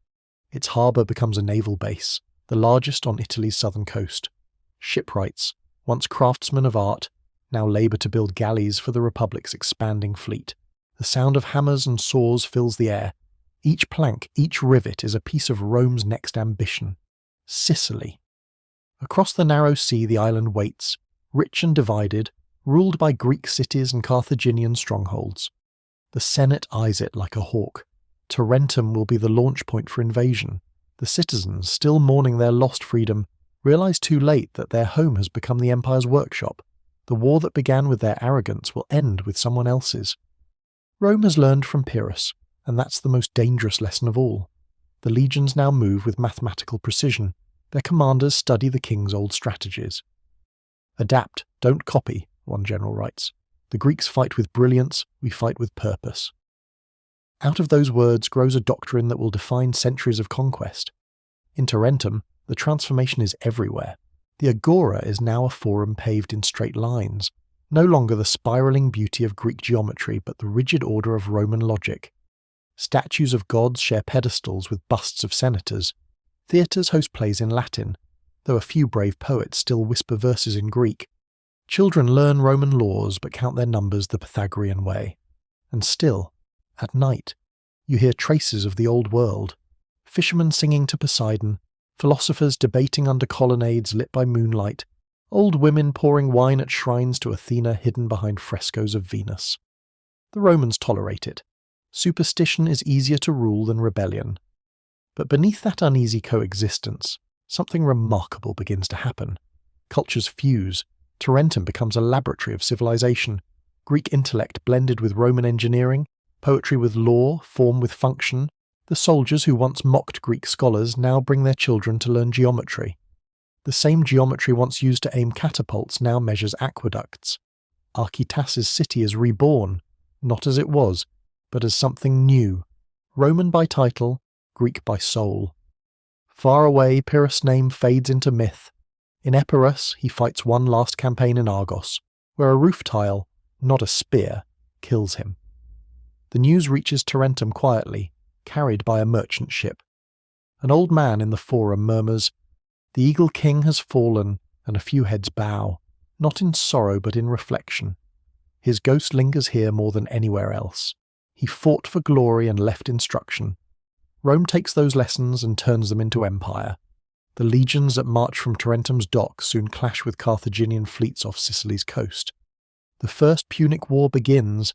Its harbour becomes a naval base, the largest on Italy's southern coast. Shipwrights, once craftsmen of art, now labour to build galleys for the Republic's expanding fleet. The sound of hammers and saws fills the air. Each plank, each rivet is a piece of Rome's next ambition. Sicily. Across the narrow sea the island waits, rich and divided, ruled by Greek cities and Carthaginian strongholds. The Senate eyes it like a hawk. Tarentum will be the launch point for invasion. The citizens, still mourning their lost freedom, realise too late that their home has become the Empire's workshop. The war that began with their arrogance will end with someone else's. Rome has learned from Pyrrhus, and that's the most dangerous lesson of all. The legions now move with mathematical precision. Their commanders study the king's old strategies. Adapt, don't copy, one general writes. The Greeks fight with brilliance, we fight with purpose. Out of those words grows a doctrine that will define centuries of conquest. In Tarentum, the transformation is everywhere. The agora is now a forum paved in straight lines, no longer the spiralling beauty of Greek geometry but the rigid order of Roman logic. Statues of gods share pedestals with busts of senators. Theatres host plays in Latin, though a few brave poets still whisper verses in Greek. Children learn Roman laws but count their numbers the Pythagorean way. And still, at night, you hear traces of the old world. Fishermen singing to Poseidon, philosophers debating under colonnades lit by moonlight, old women pouring wine at shrines to Athena hidden behind frescoes of Venus. The Romans tolerate it. Superstition is easier to rule than rebellion. But beneath that uneasy coexistence, something remarkable begins to happen. Cultures fuse. Tarentum becomes a laboratory of civilization. Greek intellect blended with Roman engineering, poetry with law, form with function. The soldiers who once mocked Greek scholars now bring their children to learn geometry. The same geometry once used to aim catapults now measures aqueducts. Archytas's city is reborn, not as it was, but as something new, Roman by title, Greek by soul. Far away, Pyrrhus' name fades into myth. In Epirus, he fights one last campaign in Argos, where a roof tile, not a spear, kills him. The news reaches Tarentum quietly, carried by a merchant ship. An old man in the forum murmurs, "The Eagle King has fallen," and a few heads bow, not in sorrow but in reflection. His ghost lingers here more than anywhere else. He fought for glory and left instruction. Rome takes those lessons and turns them into empire. The legions that march from Tarentum's docks soon clash with Carthaginian fleets off Sicily's coast. The First Punic War begins,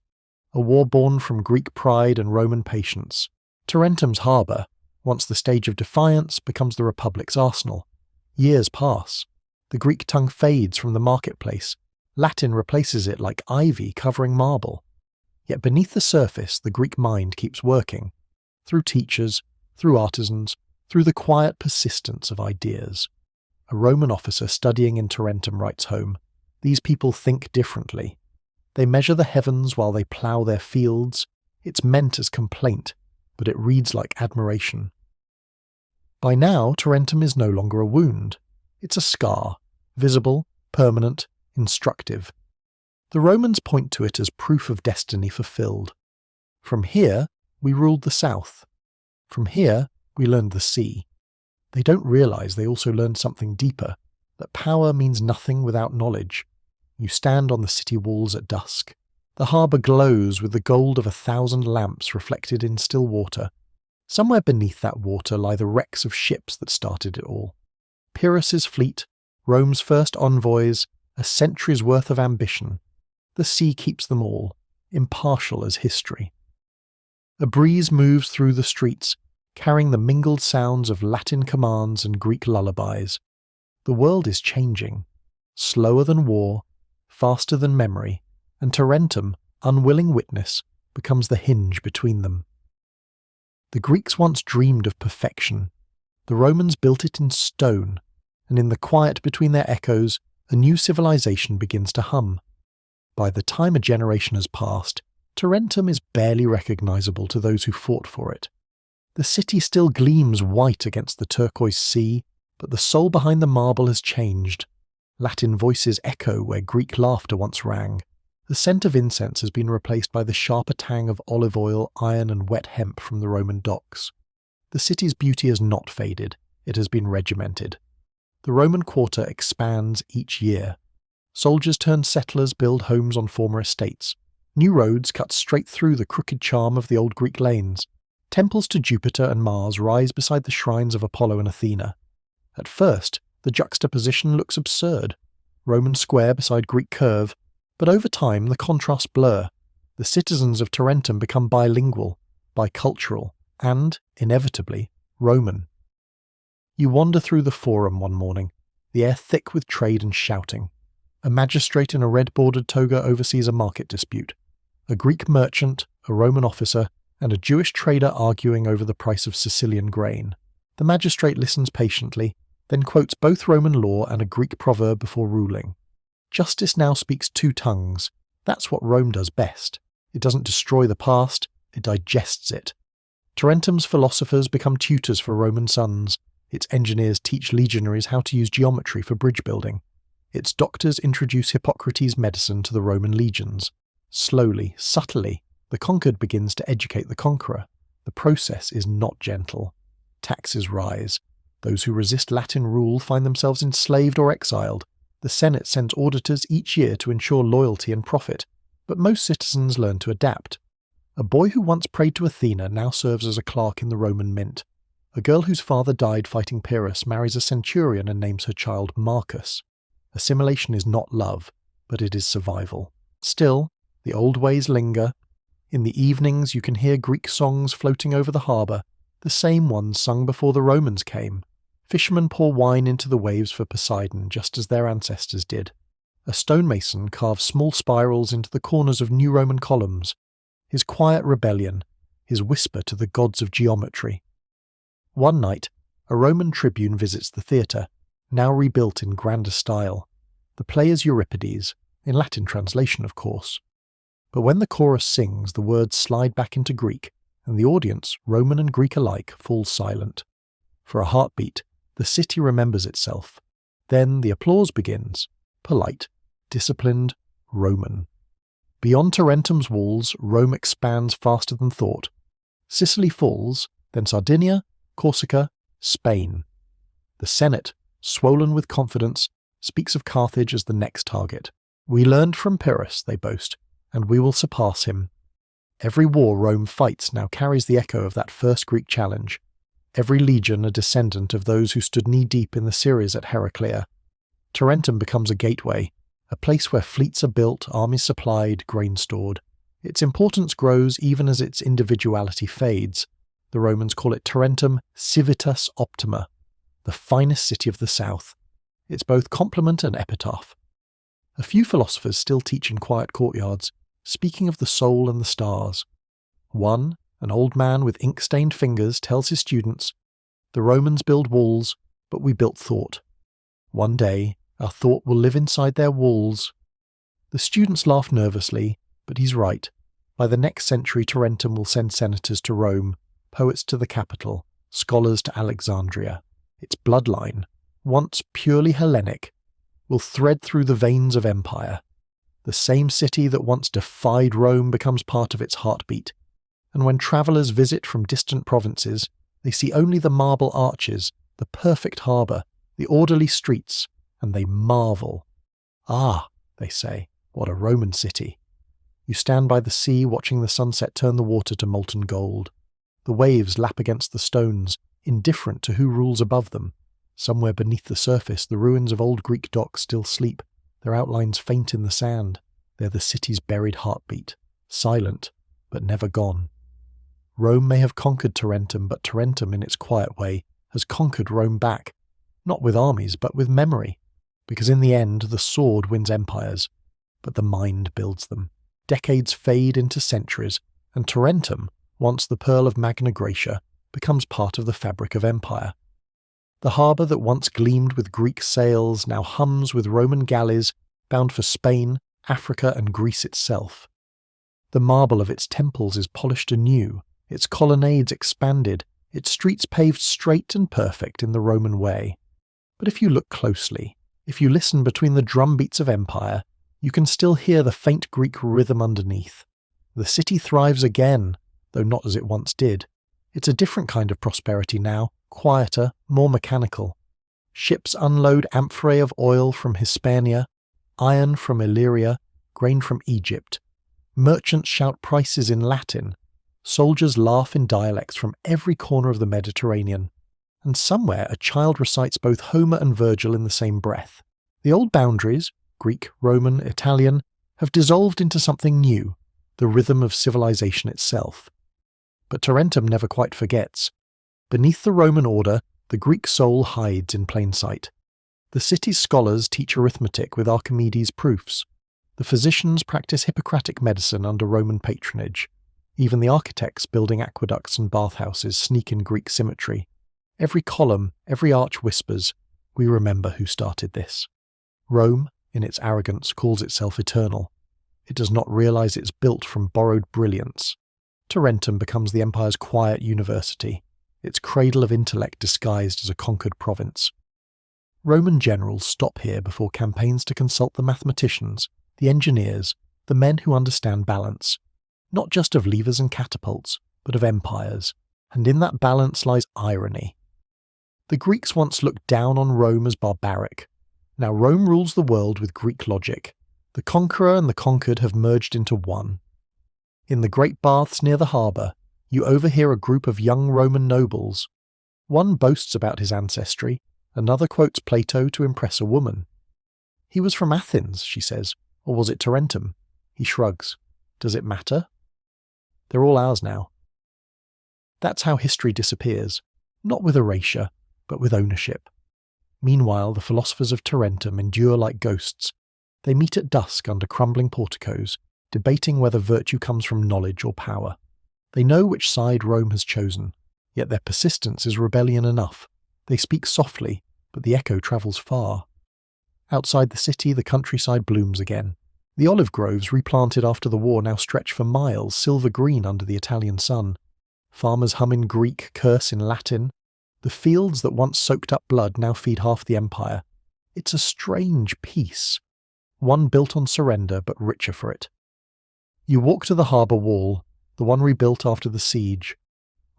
a war born from Greek pride and Roman patience. Tarentum's harbour, once the stage of defiance, becomes the Republic's arsenal. Years pass. The Greek tongue fades from the marketplace. Latin replaces it like ivy covering marble. Yet beneath the surface, the Greek mind keeps working. Through teachers, through artisans, through the quiet persistence of ideas. A Roman officer studying in Tarentum writes home, "These people think differently. They measure the heavens while they plough their fields. It's meant as complaint, but it reads like admiration." By now, Tarentum is no longer a wound. It's a scar, visible, permanent, instructive. The Romans point to it as proof of destiny fulfilled. From here, we ruled the south. From here, we learned the sea. They don't realise they also learned something deeper, that power means nothing without knowledge. You stand on the city walls at dusk. The harbour glows with the gold of 1,000 lamps reflected in still water. Somewhere beneath that water lie the wrecks of ships that started it all. Pyrrhus's fleet, Rome's first envoys, a century's worth of ambition. The sea keeps them all, impartial as history. A breeze moves through the streets, carrying the mingled sounds of Latin commands and Greek lullabies. The world is changing, slower than war, faster than memory, and Tarentum, unwilling witness, becomes the hinge between them. The Greeks once dreamed of perfection. The Romans built it in stone, and in the quiet between their echoes, a new civilization begins to hum. By the time a generation has passed, Tarentum is barely recognizable to those who fought for it. The city still gleams white against the turquoise sea, but the soul behind the marble has changed. Latin voices echo where Greek laughter once rang. The scent of incense has been replaced by the sharper tang of olive oil, iron and wet hemp from the Roman docks. The city's beauty has not faded, it has been regimented. The Roman quarter expands each year. Soldiers turned settlers build homes on former estates. New roads cut straight through the crooked charm of the old Greek lanes. Temples to Jupiter and Mars rise beside the shrines of Apollo and Athena. At first, the juxtaposition looks absurd. Roman square beside Greek curve, but over time the contrasts blur. The citizens of Tarentum become bilingual, bicultural, and, inevitably, Roman. You wander through the forum one morning, the air thick with trade and shouting. A magistrate in a red-bordered toga oversees a market dispute. A Greek merchant, a Roman officer, and a Jewish trader arguing over the price of Sicilian grain. The magistrate listens patiently, then quotes both Roman law and a Greek proverb before ruling. Justice now speaks two tongues. That's what Rome does best. It doesn't destroy the past, it digests it. Tarentum's philosophers become tutors for Roman sons. Its engineers teach legionaries how to use geometry for bridge building. Its doctors introduce Hippocrates' medicine to the Roman legions. Slowly, subtly, the conquered begins to educate the conqueror. The process is not gentle. Taxes rise. Those who resist Latin rule find themselves enslaved or exiled. The Senate sends auditors each year to ensure loyalty and profit, but most citizens learn to adapt. A boy who once prayed to Athena now serves as a clerk in the Roman mint. A girl whose father died fighting Pyrrhus marries a centurion and names her child Marcus. Assimilation is not love, but it is survival. Still, the old ways linger. In the evenings you can hear Greek songs floating over the harbour, the same ones sung before the Romans came. Fishermen pour wine into the waves for Poseidon just as their ancestors did. A stonemason carves small spirals into the corners of new Roman columns. His quiet rebellion, his whisper to the gods of geometry. One night, a Roman tribune visits the theatre, now rebuilt in grander style. The play is Euripides, in Latin translation of course. But when the chorus sings, the words slide back into Greek, and the audience, Roman and Greek alike, falls silent. For a heartbeat, the city remembers itself. Then the applause begins, polite, disciplined, Roman. Beyond Tarentum's walls, Rome expands faster than thought. Sicily falls, then Sardinia, Corsica, Spain. The Senate, swollen with confidence, speaks of Carthage as the next target. We learned from Pyrrhus, they boast, and we will surpass him. Every war Rome fights now carries the echo of that first Greek challenge. Every legion a descendant of those who stood knee-deep in the series at Heraclea. Tarentum becomes a gateway, a place where fleets are built, armies supplied, grain stored. Its importance grows even as its individuality fades. The Romans call it Tarentum Civitas Optima, the finest city of the south. It's both compliment and epitaph. A few philosophers still teach in quiet courtyards, speaking of the soul and the stars. One, an old man with ink-stained fingers, tells his students, "The Romans build walls, but we built thought. One day, our thought will live inside their walls." The students laugh nervously, but he's right. By the next century, Tarentum will send senators to Rome, poets to the capital, scholars to Alexandria. Its bloodline, once purely Hellenic, will thread through the veins of empire. The same city that once defied Rome becomes part of its heartbeat. And when travellers visit from distant provinces, they see only the marble arches, the perfect harbour, the orderly streets, and they marvel. "Ah," they say, "what a Roman city." You stand by the sea watching the sunset turn the water to molten gold. The waves lap against the stones, indifferent to who rules above them. Somewhere beneath the surface, the ruins of old Greek docks still sleep, their outlines faint in the sand. They're the city's buried heartbeat, silent, but never gone. Rome may have conquered Tarentum, but Tarentum, in its quiet way, has conquered Rome back. Not with armies, but with memory. Because in the end, the sword wins empires, but the mind builds them. Decades fade into centuries, and Tarentum, once the pearl of Magna Graecia, becomes part of the fabric of empire. The harbour that once gleamed with Greek sails now hums with Roman galleys bound for Spain, Africa, and Greece itself. The marble of its temples is polished anew, its colonnades expanded, its streets paved straight and perfect in the Roman way. But if you look closely, if you listen between the drumbeats of empire, you can still hear the faint Greek rhythm underneath. The city thrives again, though not as it once did. It's a different kind of prosperity now, quieter, more mechanical. Ships unload amphorae of oil from Hispania, iron from Illyria, grain from Egypt. Merchants shout prices in Latin. Soldiers laugh in dialects from every corner of the Mediterranean. And somewhere a child recites both Homer and Virgil in the same breath. The old boundaries, Greek, Roman, Italian, have dissolved into something new, the rhythm of civilization itself. But Tarentum never quite forgets. Beneath the Roman order, the Greek soul hides in plain sight. The city's scholars teach arithmetic with Archimedes' proofs. The physicians practice Hippocratic medicine under Roman patronage. Even the architects building aqueducts and bathhouses sneak in Greek symmetry. Every column, every arch whispers, "We remember who started this." Rome, in its arrogance, calls itself eternal. It does not realize it's built from borrowed brilliance. Tarentum becomes the empire's quiet university, its cradle of intellect disguised as a conquered province. Roman generals stop here before campaigns to consult the mathematicians, the engineers, the men who understand balance, not just of levers and catapults, but of empires, and in that balance lies irony. The Greeks once looked down on Rome as barbaric. Now Rome rules the world with Greek logic. The conqueror and the conquered have merged into one. In the great baths near the harbour, you overhear a group of young Roman nobles. One boasts about his ancestry, another quotes Plato to impress a woman. "He was from Athens," she says, "or was it Tarentum?" He shrugs. Does it matter? They're all ours now. That's how history disappears, not with erasure, but with ownership. Meanwhile, the philosophers of Tarentum endure like ghosts. They meet at dusk under crumbling porticos, debating whether virtue comes from knowledge or power. They know which side Rome has chosen, yet their persistence is rebellion enough. They speak softly, but the echo travels far. Outside the city, the countryside blooms again. The olive groves replanted after the war now stretch for miles, silver green under the Italian sun. Farmers hum in Greek, curse in Latin. The fields that once soaked up blood now feed half the empire. It's a strange peace, one built on surrender but richer for it. You walk to the harbour wall, the one rebuilt after the siege.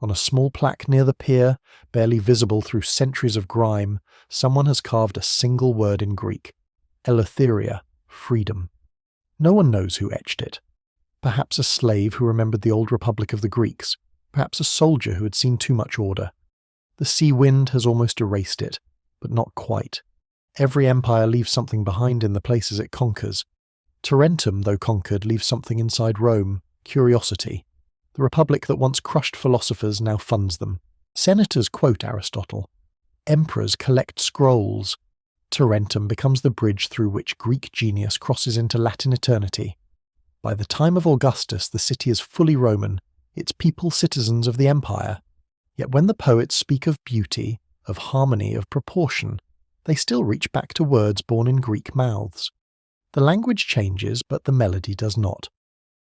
On a small plaque near the pier, barely visible through centuries of grime, someone has carved a single word in Greek: Eleutheria, freedom. No one knows who etched it. Perhaps a slave who remembered the old republic of the Greeks, perhaps a soldier who had seen too much order. The sea wind has almost erased it, but not quite. Every empire leaves something behind in the places it conquers. Tarentum, though conquered, leaves something inside Rome: curiosity. The republic that once crushed philosophers now funds them. Senators quote Aristotle. Emperors collect scrolls. Tarentum becomes the bridge through which Greek genius crosses into Latin eternity. By the time of Augustus, the city is fully Roman, its people citizens of the empire. Yet when the poets speak of beauty, of harmony, of proportion, they still reach back to words born in Greek mouths. The language changes, but the melody does not.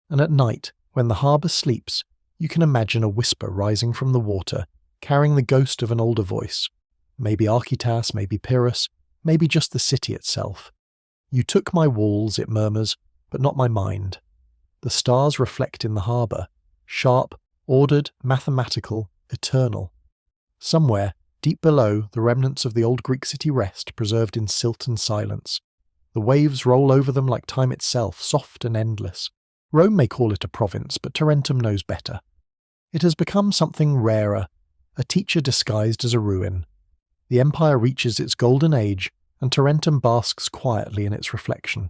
And at night, when the harbour sleeps, you can imagine a whisper rising from the water, carrying the ghost of an older voice. Maybe Archytas, maybe Pyrrhus, maybe just the city itself. "You took my walls," it murmurs, "but not my mind." The stars reflect in the harbour, sharp, ordered, mathematical, eternal. Somewhere, deep below, the remnants of the old Greek city rest, preserved in silt and silence. The waves roll over them like time itself, soft and endless. Rome may call it a province, but Tarentum knows better. It has become something rarer, a teacher disguised as a ruin. The empire reaches its golden age, and Tarentum basks quietly in its reflection.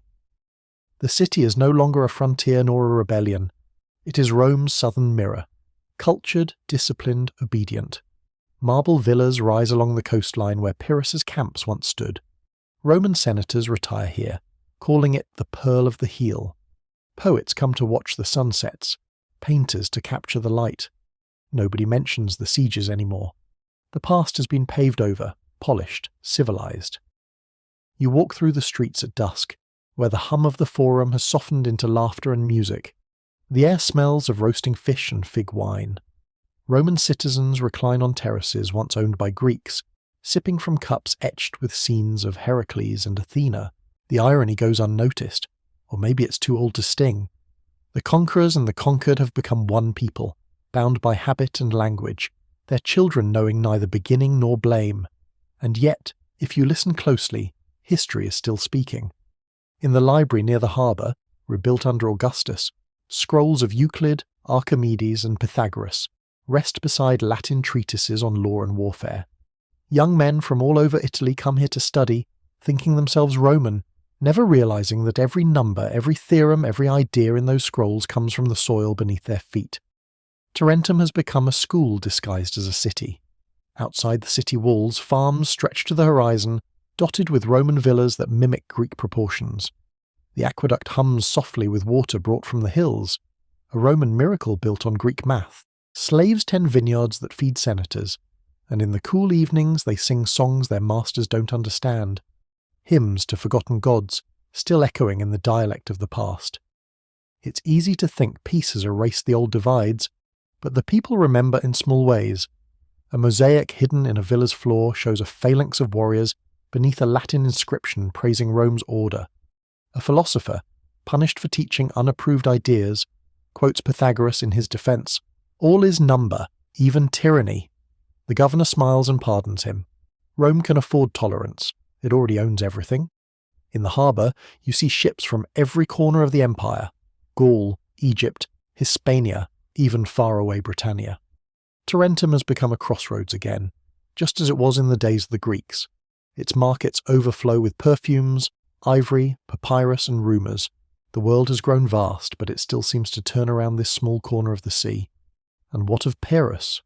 The city is no longer a frontier nor a rebellion. It is Rome's southern mirror, cultured, disciplined, obedient. Marble villas rise along the coastline where Pyrrhus's camps once stood. Roman senators retire here, calling it the Pearl of the Heel. Poets come to watch the sunsets, painters to capture the light. Nobody mentions the sieges anymore. The past has been paved over, polished, civilized. You walk through the streets at dusk, where the hum of the forum has softened into laughter and music. The air smells of roasting fish and fig wine. Roman citizens recline on terraces once owned by Greeks, sipping from cups etched with scenes of Heracles and Athena. The irony goes unnoticed, or maybe it's too old to sting. The conquerors and the conquered have become one people, bound by habit and language, their children knowing neither beginning nor blame. And yet, if you listen closely, history is still speaking. In the library near the harbour, rebuilt under Augustus, scrolls of Euclid, Archimedes and Pythagoras rest beside Latin treatises on law and warfare. Young men from all over Italy come here to study, thinking themselves Roman, never realizing that every number, every theorem, every idea in those scrolls comes from the soil beneath their feet. Tarentum has become a school disguised as a city. Outside the city walls, farms stretch to the horizon, dotted with Roman villas that mimic Greek proportions. The aqueduct hums softly with water brought from the hills, a Roman miracle built on Greek math. Slaves tend vineyards that feed senators, and in the cool evenings they sing songs their masters don't understand, hymns to forgotten gods, still echoing in the dialect of the past. It's easy to think peace has erased the old divides, but the people remember in small ways. A mosaic hidden in a villa's floor shows a phalanx of warriors beneath a Latin inscription praising Rome's order. A philosopher, punished for teaching unapproved ideas, quotes Pythagoras in his defense, "All is number, even tyranny." The governor smiles and pardons him. Rome can afford tolerance. It already owns everything. In the harbour, you see ships from every corner of the empire: Gaul, Egypt, Hispania, even faraway Britannia. Tarentum has become a crossroads again, just as it was in the days of the Greeks. Its markets overflow with perfumes, ivory, papyrus and rumours. The world has grown vast, but it still seems to turn around this small corner of the sea. And what of Pyrrhus?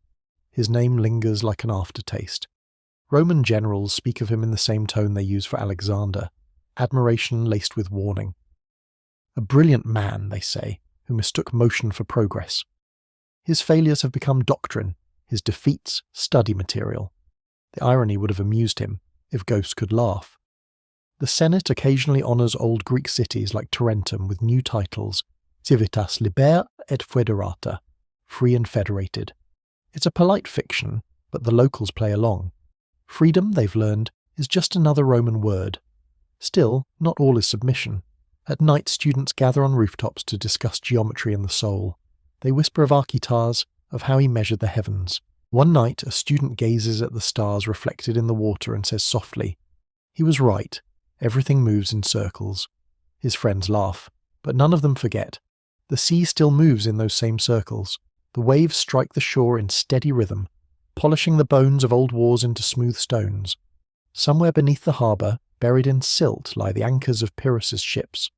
His name lingers like an aftertaste. Roman generals speak of him in the same tone they use for Alexander, admiration laced with warning. A brilliant man, they say, who mistook motion for progress. His failures have become doctrine, his defeats study material. The irony would have amused him, if ghosts could laugh. The Senate occasionally honours old Greek cities like Tarentum with new titles: Civitas Liber et Foederata, free and federated. It's a polite fiction, but the locals play along. Freedom, they've learned, is just another Roman word. Still, not all is submission. At night, students gather on rooftops to discuss geometry and the soul. They whisper of Architas, of how he measured the heavens. One night, a student gazes at the stars reflected in the water and says softly, "He was right. Everything moves in circles." His friends laugh, but none of them forget. The sea still moves in those same circles. The waves strike the shore in steady rhythm, polishing the bones of old wars into smooth stones. Somewhere beneath the harbour, buried in silt, lie the anchors of Pyrrhus's ships,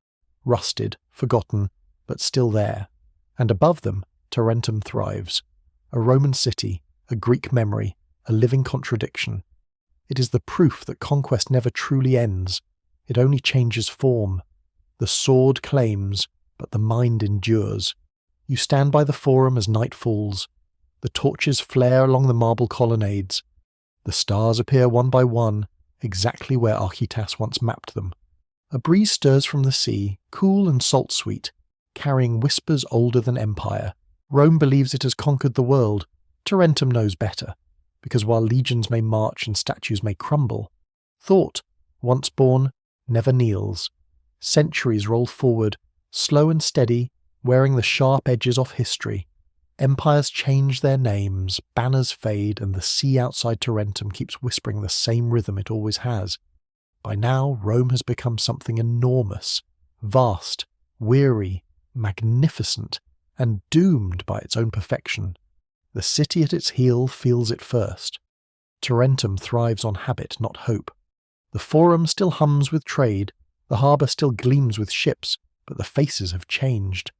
rusted, forgotten, but still there. And above them, Tarentum thrives. A Roman city, a Greek memory, a living contradiction. It is the proof that conquest never truly ends. It only changes form. The sword claims, but the mind endures. You stand by the forum as night falls. The torches flare along the marble colonnades. The stars appear one by one, exactly where Architas once mapped them. A breeze stirs from the sea, cool and salt-sweet, carrying whispers older than empire. Rome believes it has conquered the world. Tarentum knows better, because while legions may march and statues may crumble, thought, once born, never kneels. Centuries roll forward, slow and steady, wearing the sharp edges off history. Empires change their names, banners fade, and the sea outside Tarentum keeps whispering the same rhythm it always has. By now, Rome has become something enormous, vast, weary, magnificent, and doomed by its own perfection. The city at its heel feels it first. Tarentum thrives on habit, not hope. The forum still hums with trade, the harbour still gleams with ships, but the faces have changed.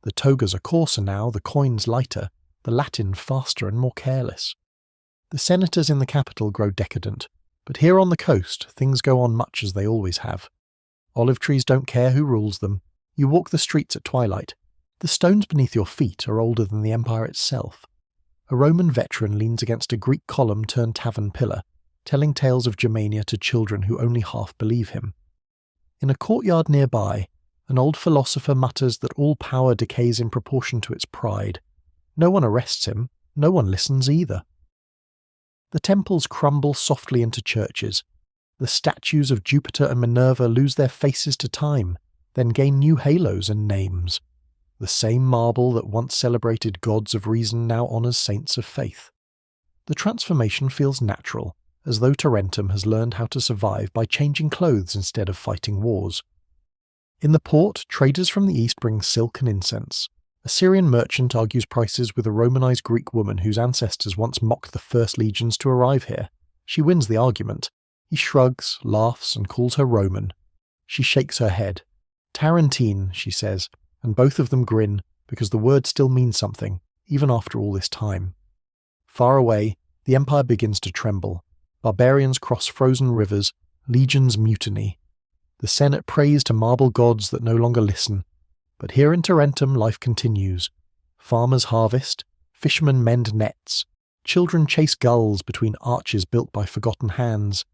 The togas are coarser now, the coins lighter, the Latin faster and more careless. The senators in the capital grow decadent, but here on the coast things go on much as they always have. Olive trees don't care who rules them. You walk the streets at twilight. The stones beneath your feet are older than the empire itself. A Roman veteran leans against a Greek column turned tavern pillar, telling tales of Germania to children who only half believe him. In a courtyard nearby, an old philosopher mutters that all power decays in proportion to its pride. No one arrests him, No one listens either. The temples crumble softly into churches. The statues of Jupiter and Minerva lose their faces to time, then gain new halos and names. The same marble that once celebrated gods of reason now honours saints of faith. The transformation feels natural, as though Tarentum has learned how to survive by changing clothes instead of fighting wars. In the port, traders from the east bring silk and incense. A Syrian merchant argues prices with a Romanized Greek woman whose ancestors once mocked the first legions to arrive here. She wins the argument. He shrugs, laughs, and calls her Roman. She shakes her head. Tarentine, she says, and both of them grin, because the word still means something, even after all this time. Far away, the empire begins to tremble. Barbarians cross frozen rivers, legions mutiny. The Senate prays to marble gods that no longer listen. But here in Tarentum life continues. Farmers harvest, fishermen mend nets, children chase gulls between arches built by forgotten hands.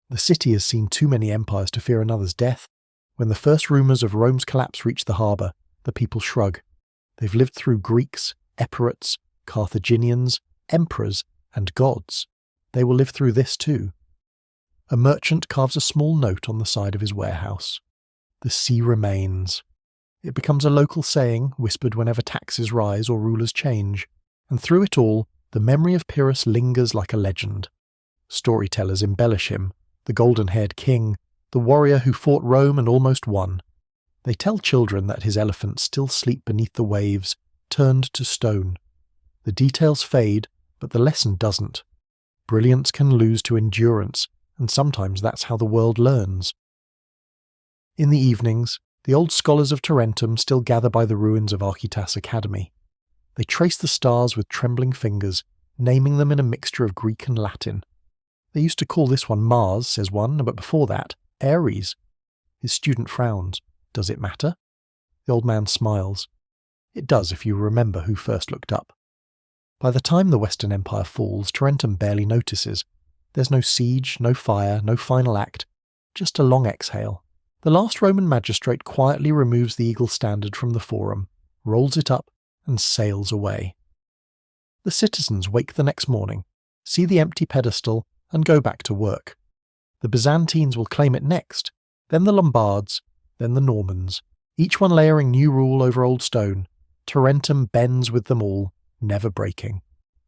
The city has seen too many empires to fear another's death. When the first rumours of Rome's collapse reach the harbour, the people shrug. They've lived through Greeks, Epirites, Carthaginians, emperors, and gods. They will live through this too. A merchant carves a small note on the side of his warehouse. The sea remains. It becomes a local saying, whispered whenever taxes rise or rulers change, and through it all, the memory of Pyrrhus lingers like a legend. Storytellers embellish him, the golden-haired king, the warrior who fought Rome and almost won. They tell children that his elephants still sleep beneath the waves, turned to stone. The details fade, but the lesson doesn't. Brilliance can lose to endurance, and sometimes that's how the world learns. In the evenings, the old scholars of Tarentum still gather by the ruins of Archytas Academy. They trace the stars with trembling fingers, naming them in a mixture of Greek and Latin. They used to call this one Mars, says one, but before that, Ares. His student frowns. Does it matter? The old man smiles. It does if you remember who first looked up. By the time the Western Empire falls, Tarentum barely notices. There's no siege, no fire, no final act, just a long exhale. The last Roman magistrate quietly removes the eagle standard from the forum, rolls it up, and sails away. The citizens wake the next morning, see the empty pedestal, and go back to work. The Byzantines will claim it next, then the Lombards, then the Normans, each one layering new rule over old stone. Tarentum bends with them all, never breaking.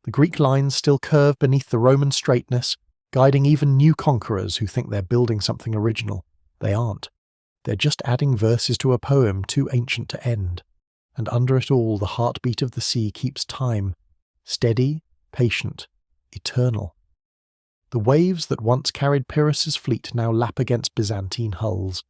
The Greek lines still curve beneath the Roman straightness, guiding even new conquerors who think they're building something original. They aren't. They're just adding verses to a poem too ancient to end. And under it all, the heartbeat of the sea keeps time, steady, patient, eternal. The waves that once carried Pyrrhus's fleet now lap against Byzantine hulls.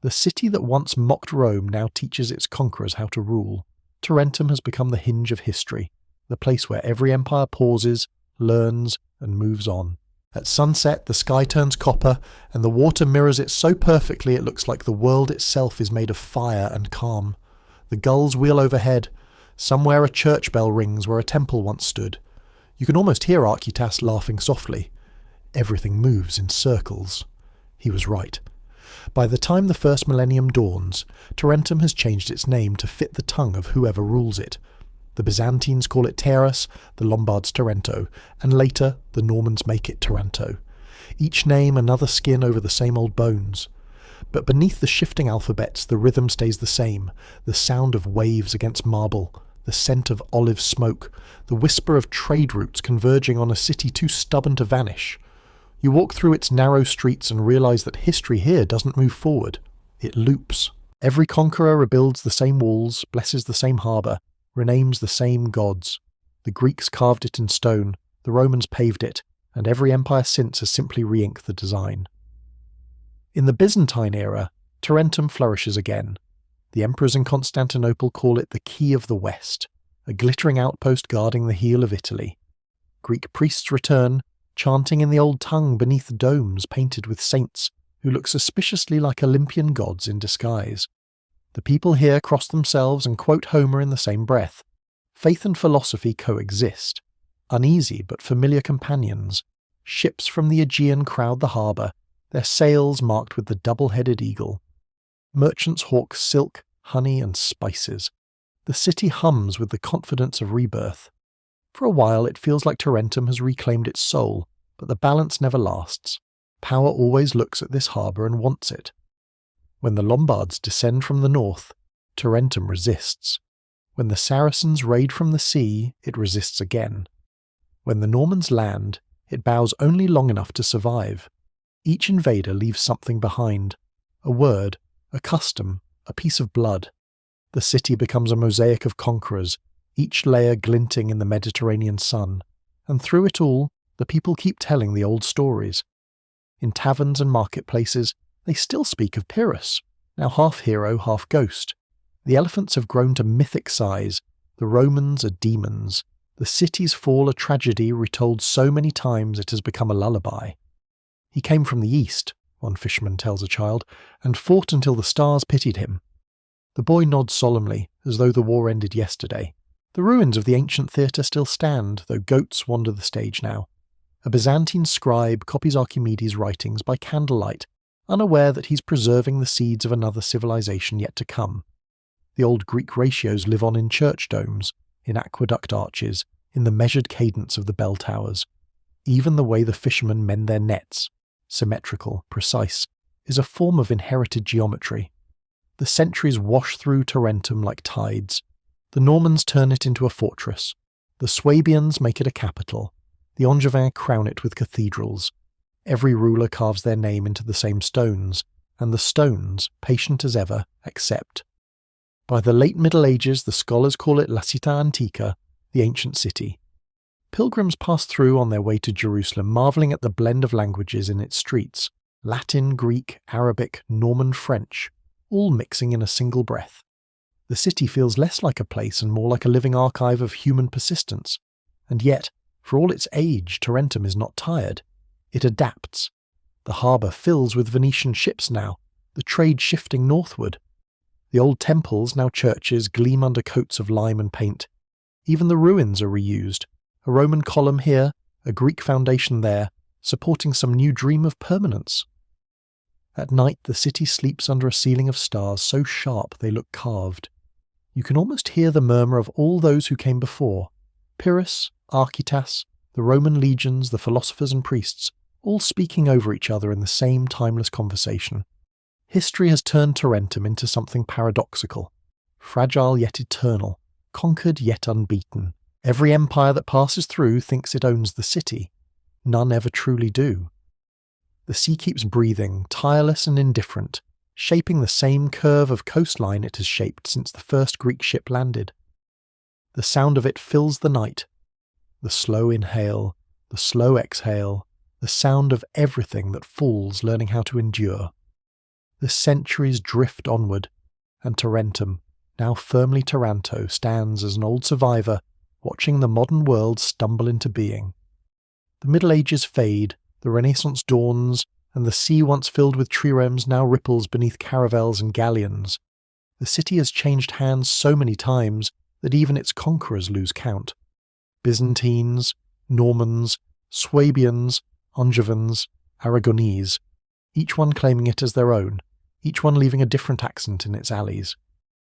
The city that once mocked Rome now teaches its conquerors how to rule. Tarentum has become the hinge of history, the place where every empire pauses, learns, and moves on. At sunset, the sky turns copper, and the water mirrors it so perfectly it looks like the world itself is made of fire and calm. The gulls wheel overhead. Somewhere a church bell rings where a temple once stood. You can almost hear Archytas laughing softly. Everything moves in circles. He was right. By the time the first millennium dawns, Tarentum has changed its name to fit the tongue of whoever rules it. The Byzantines call it Taras, the Lombards Tarento, and later the Normans make it Taranto. Each name another skin over the same old bones. But beneath the shifting alphabets the rhythm stays the same, the sound of waves against marble, the scent of olive smoke, the whisper of trade routes converging on a city too stubborn to vanish. You walk through its narrow streets and realise that history here doesn't move forward. It loops. Every conqueror rebuilds the same walls, blesses the same harbour, renames the same gods. The Greeks carved it in stone, the Romans paved it, and every empire since has simply re-inked the design. In the Byzantine era, Tarentum flourishes again. The emperors in Constantinople call it the Key of the West, a glittering outpost guarding the heel of Italy. Greek priests return, chanting in the old tongue beneath domes painted with saints who look suspiciously like Olympian gods in disguise. The people here cross themselves and quote Homer in the same breath. Faith and philosophy coexist. Uneasy but familiar companions. Ships from the Aegean crowd the harbour, their sails marked with the double-headed eagle. Merchants hawk silk, honey and spices. The city hums with the confidence of rebirth. For a while it feels like Tarentum has reclaimed its soul, but the balance never lasts. Power always looks at this harbour and wants it. When the Lombards descend from the north, Tarentum resists. When the Saracens raid from the sea, it resists again. When the Normans land, it bows only long enough to survive. Each invader leaves something behind: a word, a custom, a piece of blood. The city becomes a mosaic of conquerors, each layer glinting in the Mediterranean sun, and through it all, the people keep telling the old stories. In taverns and marketplaces, they still speak of Pyrrhus, now half hero, half ghost. The elephants have grown to mythic size, the Romans are demons, the city's fall a tragedy retold so many times it has become a lullaby. He came from the east, one fisherman tells a child, and fought until the stars pitied him. The boy nods solemnly, as though the war ended yesterday. The ruins of the ancient theatre still stand, though goats wander the stage now. A Byzantine scribe copies Archimedes' writings by candlelight, unaware that he's preserving the seeds of another civilization yet to come. The old Greek ratios live on in church domes, in aqueduct arches, in the measured cadence of the bell towers. Even the way the fishermen mend their nets, symmetrical, precise, is a form of inherited geometry. The centuries wash through Tarentum like tides. The Normans turn it into a fortress. The Swabians make it a capital. The Angevins crown it with cathedrals. Every ruler carves their name into the same stones, and the stones, patient as ever, accept. By the late Middle Ages, the scholars call it La Città Antica, the ancient city. Pilgrims pass through on their way to Jerusalem, marvelling at the blend of languages in its streets: Latin, Greek, Arabic, Norman, French, all mixing in a single breath. The city feels less like a place and more like a living archive of human persistence. And yet, for all its age, Tarentum is not tired. It adapts. The harbour fills with Venetian ships now, the trade shifting northward. The old temples, now churches, gleam under coats of lime and paint. Even the ruins are reused. A Roman column here, a Greek foundation there, supporting some new dream of permanence. At night the city sleeps under a ceiling of stars so sharp they look carved. You can almost hear the murmur of all those who came before: Pyrrhus, Archytas, the Roman legions, the philosophers and priests, all speaking over each other in the same timeless conversation. History has turned Tarentum into something paradoxical, fragile yet eternal, conquered yet unbeaten. Every empire that passes through thinks it owns the city. None ever truly do. The sea keeps breathing, tireless and indifferent, shaping the same curve of coastline it has shaped since the first Greek ship landed. The sound of it fills the night. The slow inhale, the slow exhale, the sound of everything that falls learning how to endure. The centuries drift onward, and Tarentum, now firmly Taranto, stands as an old survivor, watching the modern world stumble into being. The Middle Ages fade, the Renaissance dawns, and the sea once filled with triremes now ripples beneath caravels and galleons. The city has changed hands so many times that even its conquerors lose count. Byzantines, Normans, Swabians, Angevins, Aragonese, each one claiming it as their own, each one leaving a different accent in its alleys.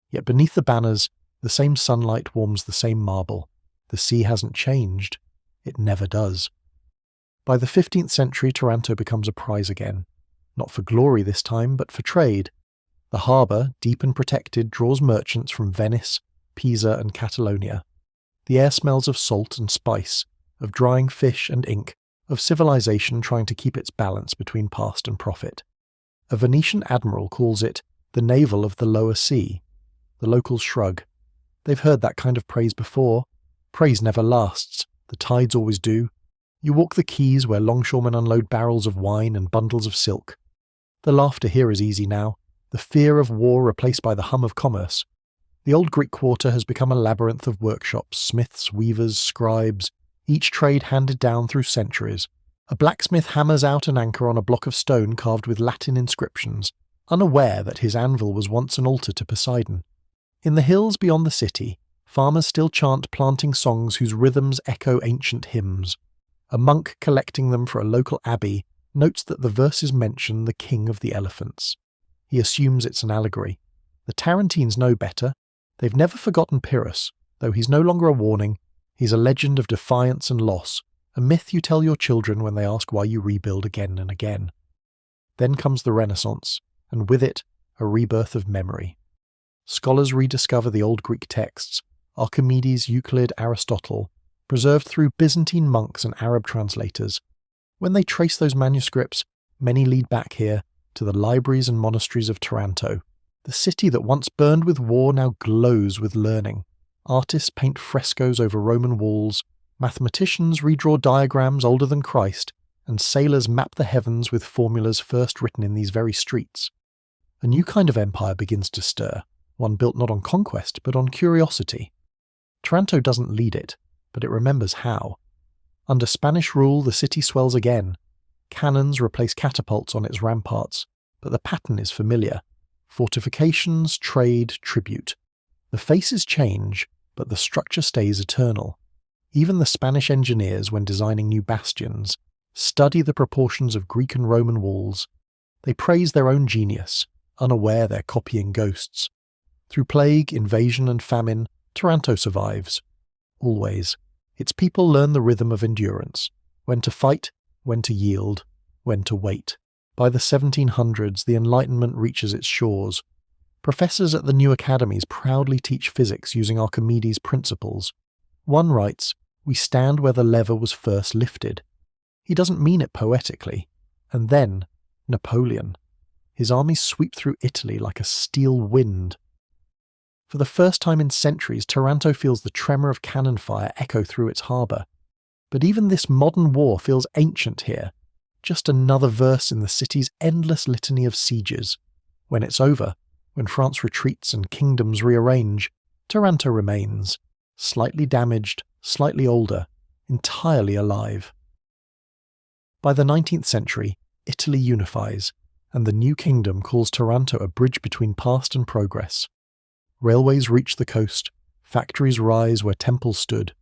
Yet beneath the banners, the same sunlight warms the same marble. The sea hasn't changed. It never does. By the 15th century, Taranto becomes a prize again. Not for glory this time, but for trade. The harbour, deep and protected, draws merchants from Venice, Pisa and Catalonia. The air smells of salt and spice, of drying fish and ink, of civilization trying to keep its balance between past and profit. A Venetian admiral calls it the navel of the lower sea. The locals shrug. They've heard that kind of praise before. Praise never lasts. The tides always do. You walk the quays where longshoremen unload barrels of wine and bundles of silk. The laughter here is easy now, the fear of war replaced by the hum of commerce. The old Greek quarter has become a labyrinth of workshops, smiths, weavers, scribes, each trade handed down through centuries. A blacksmith hammers out an anchor on a block of stone carved with Latin inscriptions, unaware that his anvil was once an altar to Poseidon. In the hills beyond the city, farmers still chant planting songs whose rhythms echo ancient hymns. A monk collecting them for a local abbey notes that the verses mention the king of the elephants. He assumes it's an allegory. The Tarentines know better. They've never forgotten Pyrrhus, though he's no longer a warning. He's a legend of defiance and loss, a myth you tell your children when they ask why you rebuild again and again. Then comes the Renaissance, and with it, a rebirth of memory. Scholars rediscover the old Greek texts, Archimedes, Euclid, Aristotle, preserved through Byzantine monks and Arab translators. When they trace those manuscripts, many lead back here to the libraries and monasteries of Taranto. The city that once burned with war now glows with learning. Artists paint frescoes over Roman walls, mathematicians redraw diagrams older than Christ, and sailors map the heavens with formulas first written in these very streets. A new kind of empire begins to stir, one built not on conquest but on curiosity. Taranto doesn't lead it, but it remembers how. Under Spanish rule, the city swells again. Cannons replace catapults on its ramparts, but the pattern is familiar. Fortifications, trade, tribute. The faces change, but the structure stays eternal. Even the Spanish engineers, when designing new bastions, study the proportions of Greek and Roman walls. They praise their own genius, unaware they're copying ghosts. Through plague, invasion and famine, Taranto survives. Always. Its people learn the rhythm of endurance, when to fight, when to yield, when to wait. By the 1700s, the Enlightenment reaches its shores. Professors at the new academies proudly teach physics using Archimedes' principles. One writes, "We stand where the lever was first lifted." He doesn't mean it poetically. And then, Napoleon. His armies sweep through Italy like a steel wind. For the first time in centuries, Taranto feels the tremor of cannon fire echo through its harbour. But even this modern war feels ancient here, just another verse in the city's endless litany of sieges. When it's over, when France retreats and kingdoms rearrange, Taranto remains, slightly damaged, slightly older, entirely alive. By the 19th century, Italy unifies, and the new kingdom calls Taranto a bridge between past and progress. Railways reach the coast, factories rise where temples stood.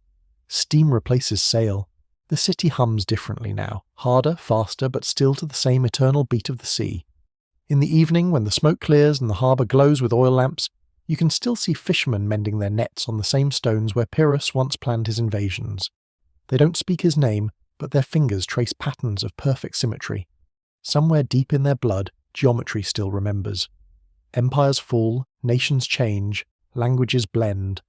Steam replaces sail. The city hums differently now, harder, faster, but still to the same eternal beat of the sea. In the evening, when the smoke clears and the harbour glows with oil lamps, you can still see fishermen mending their nets on the same stones where Pyrrhus once planned his invasions. They don't speak his name, but their fingers trace patterns of perfect symmetry. Somewhere deep in their blood, geometry still remembers. Empires fall, nations change, languages blend.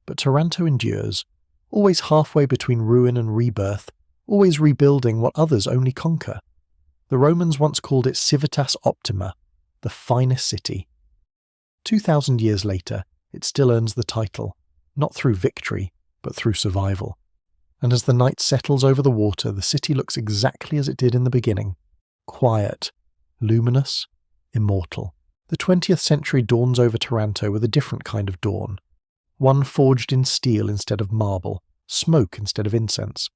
But Taranto endures, always halfway between ruin and rebirth, always rebuilding what others only conquer. The Romans once called it Civitas Optima, the finest city. 2,000 years later, it still earns the title, not through victory, but through survival. And as the night settles over the water, the city looks exactly as it did in the beginning. Quiet, luminous, immortal. The 20th century dawns over Taranto with a different kind of dawn. One forged in steel instead of marble, smoke instead of incense.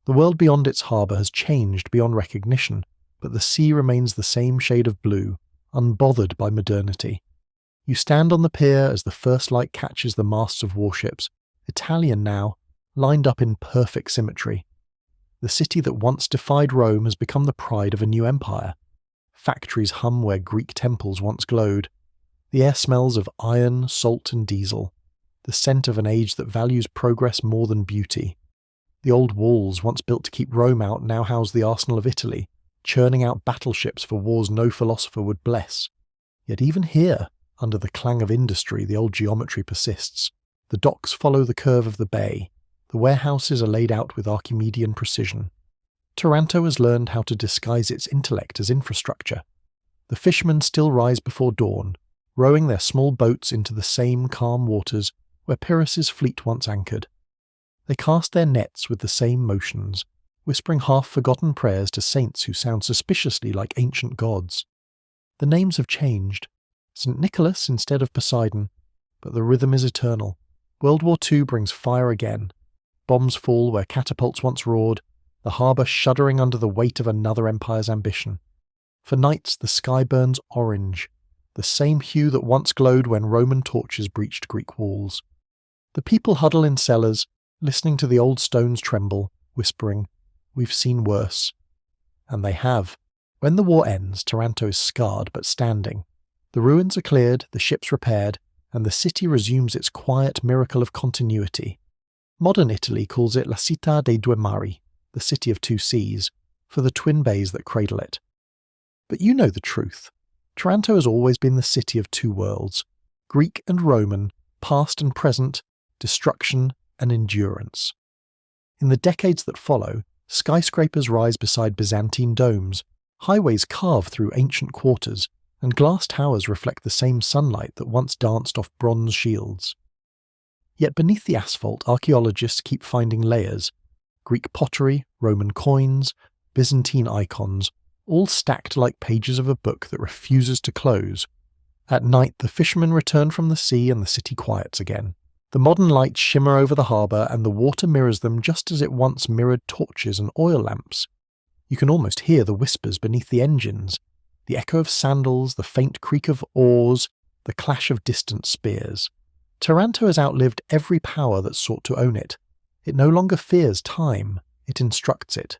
The world beyond its harbour has changed beyond recognition, but the sea remains the same shade of blue, unbothered by modernity. You stand on the pier as the first light catches the masts of warships, Italian now, lined up in perfect symmetry. The city that once defied Rome has become the pride of a new empire. Factories hum where Greek temples once glowed. The air smells of iron, salt and diesel, the scent of an age that values progress more than beauty. The old walls, once built to keep Rome out, now house the arsenal of Italy, churning out battleships for wars no philosopher would bless. Yet even here, under the clang of industry, the old geometry persists. The docks follow the curve of the bay. The warehouses are laid out with Archimedean precision. Taranto has learned how to disguise its intellect as infrastructure. The fishermen still rise before dawn, rowing their small boats into the same calm waters where Pyrrhus's fleet once anchored. They cast their nets with the same motions, whispering half-forgotten prayers to saints who sound suspiciously like ancient gods. The names have changed. St. Nicholas instead of Poseidon, but the rhythm is eternal. World War II brings fire again. Bombs fall where catapults once roared, the harbour shuddering under the weight of another empire's ambition. For nights the sky burns orange, the same hue that once glowed when Roman torches breached Greek walls. The people huddle in cellars, listening to the old stones tremble, whispering, "We've seen worse." And they have. When the war ends, Taranto is scarred but standing. The ruins are cleared, the ships repaired, and the city resumes its quiet miracle of continuity. Modern Italy calls it La Città dei Due Mari, the City of Two Seas, for the twin bays that cradle it. But you know the truth. Taranto has always been the city of two worlds, Greek and Roman, past and present, destruction and endurance. In the decades that follow, skyscrapers rise beside Byzantine domes, highways carve through ancient quarters, and glass towers reflect the same sunlight that once danced off bronze shields. Yet beneath the asphalt, archaeologists keep finding layers: Greek pottery, Roman coins, Byzantine icons, all stacked like pages of a book that refuses to close. At night, the fishermen return from the sea and the city quiets again. The modern lights shimmer over the harbour and the water mirrors them just as it once mirrored torches and oil lamps. You can almost hear the whispers beneath the engines, the echo of sandals, the faint creak of oars, the clash of distant spears. Taranto has outlived every power that sought to own it. It no longer fears time, it instructs it.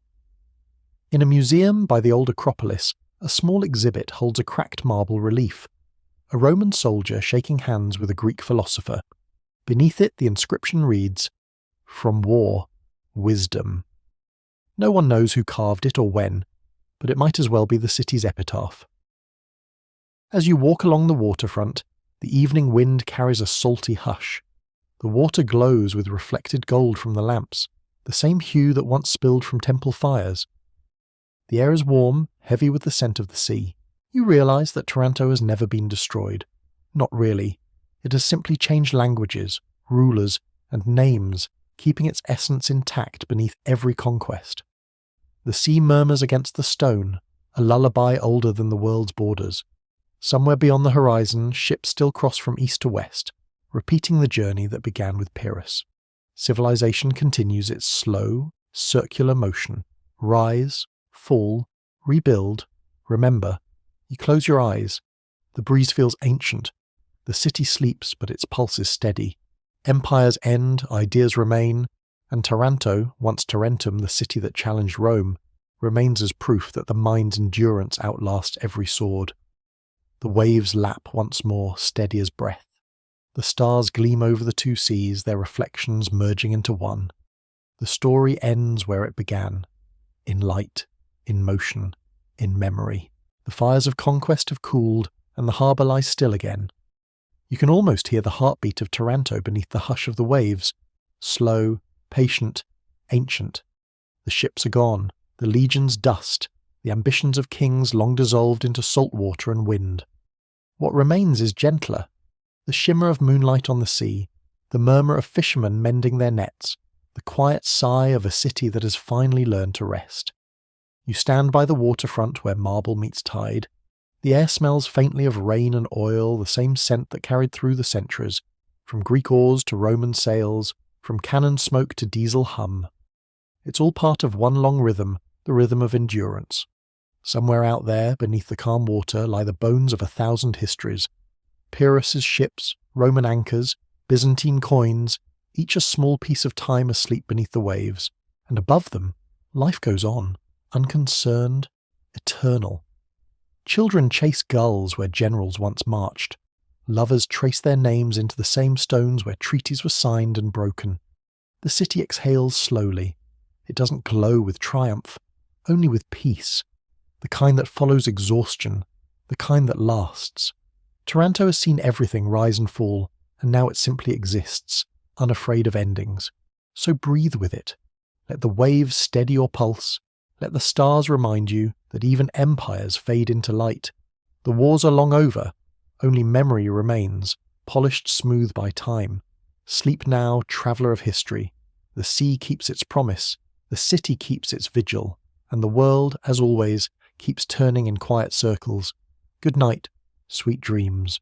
In a museum by the old Acropolis, a small exhibit holds a cracked marble relief, a Roman soldier shaking hands with a Greek philosopher. Beneath it, the inscription reads, "From war, wisdom." No one knows who carved it or when, but it might as well be the city's epitaph. As you walk along the waterfront, the evening wind carries a salty hush. The water glows with reflected gold from the lamps, the same hue that once spilled from temple fires. The air is warm, heavy with the scent of the sea. You realise that Taranto has never been destroyed. Not really. It has simply changed languages, rulers, and names, keeping its essence intact beneath every conquest. The sea murmurs against the stone, a lullaby older than the world's borders. Somewhere beyond the horizon, ships still cross from east to west, repeating the journey that began with Pyrrhus. Civilization continues its slow, circular motion. Rise, fall, rebuild, remember. You close your eyes. The breeze feels ancient. The city sleeps, but its pulse is steady. Empires end, ideas remain, and Taranto, once Tarentum, the city that challenged Rome, remains as proof that the mind's endurance outlasts every sword. The waves lap once more, steady as breath. The stars gleam over the two seas, their reflections merging into one. The story ends where it began, in light, in motion, in memory. The fires of conquest have cooled, and the harbour lies still again. You can almost hear the heartbeat of Taranto beneath the hush of the waves, slow, patient, ancient. The ships are gone, the legions dust, the ambitions of kings long dissolved into salt water and wind. What remains is gentler, the shimmer of moonlight on the sea, the murmur of fishermen mending their nets, the quiet sigh of a city that has finally learned to rest. You stand by the waterfront where marble meets tide. The air smells faintly of rain and oil, the same scent that carried through the centuries, from Greek oars to Roman sails, from cannon smoke to diesel hum. It's all part of one long rhythm, the rhythm of endurance. Somewhere out there, beneath the calm water, lie the bones of 1,000 histories. Pyrrhus's ships, Roman anchors, Byzantine coins, each a small piece of time asleep beneath the waves, and above them, life goes on, unconcerned, eternal. Children chase gulls where generals once marched. Lovers trace their names into the same stones where treaties were signed and broken. The city exhales slowly. It doesn't glow with triumph, only with peace. The kind that follows exhaustion, the kind that lasts. Taranto has seen everything rise and fall, and now it simply exists, unafraid of endings. So breathe with it. Let the waves steady your pulse. Let the stars remind you that even empires fade into light. The wars are long over. Only memory remains, polished smooth by time. Sleep now, traveller of history. The sea keeps its promise, the city keeps its vigil, and the world, as always, keeps turning in quiet circles. Good night, sweet dreams.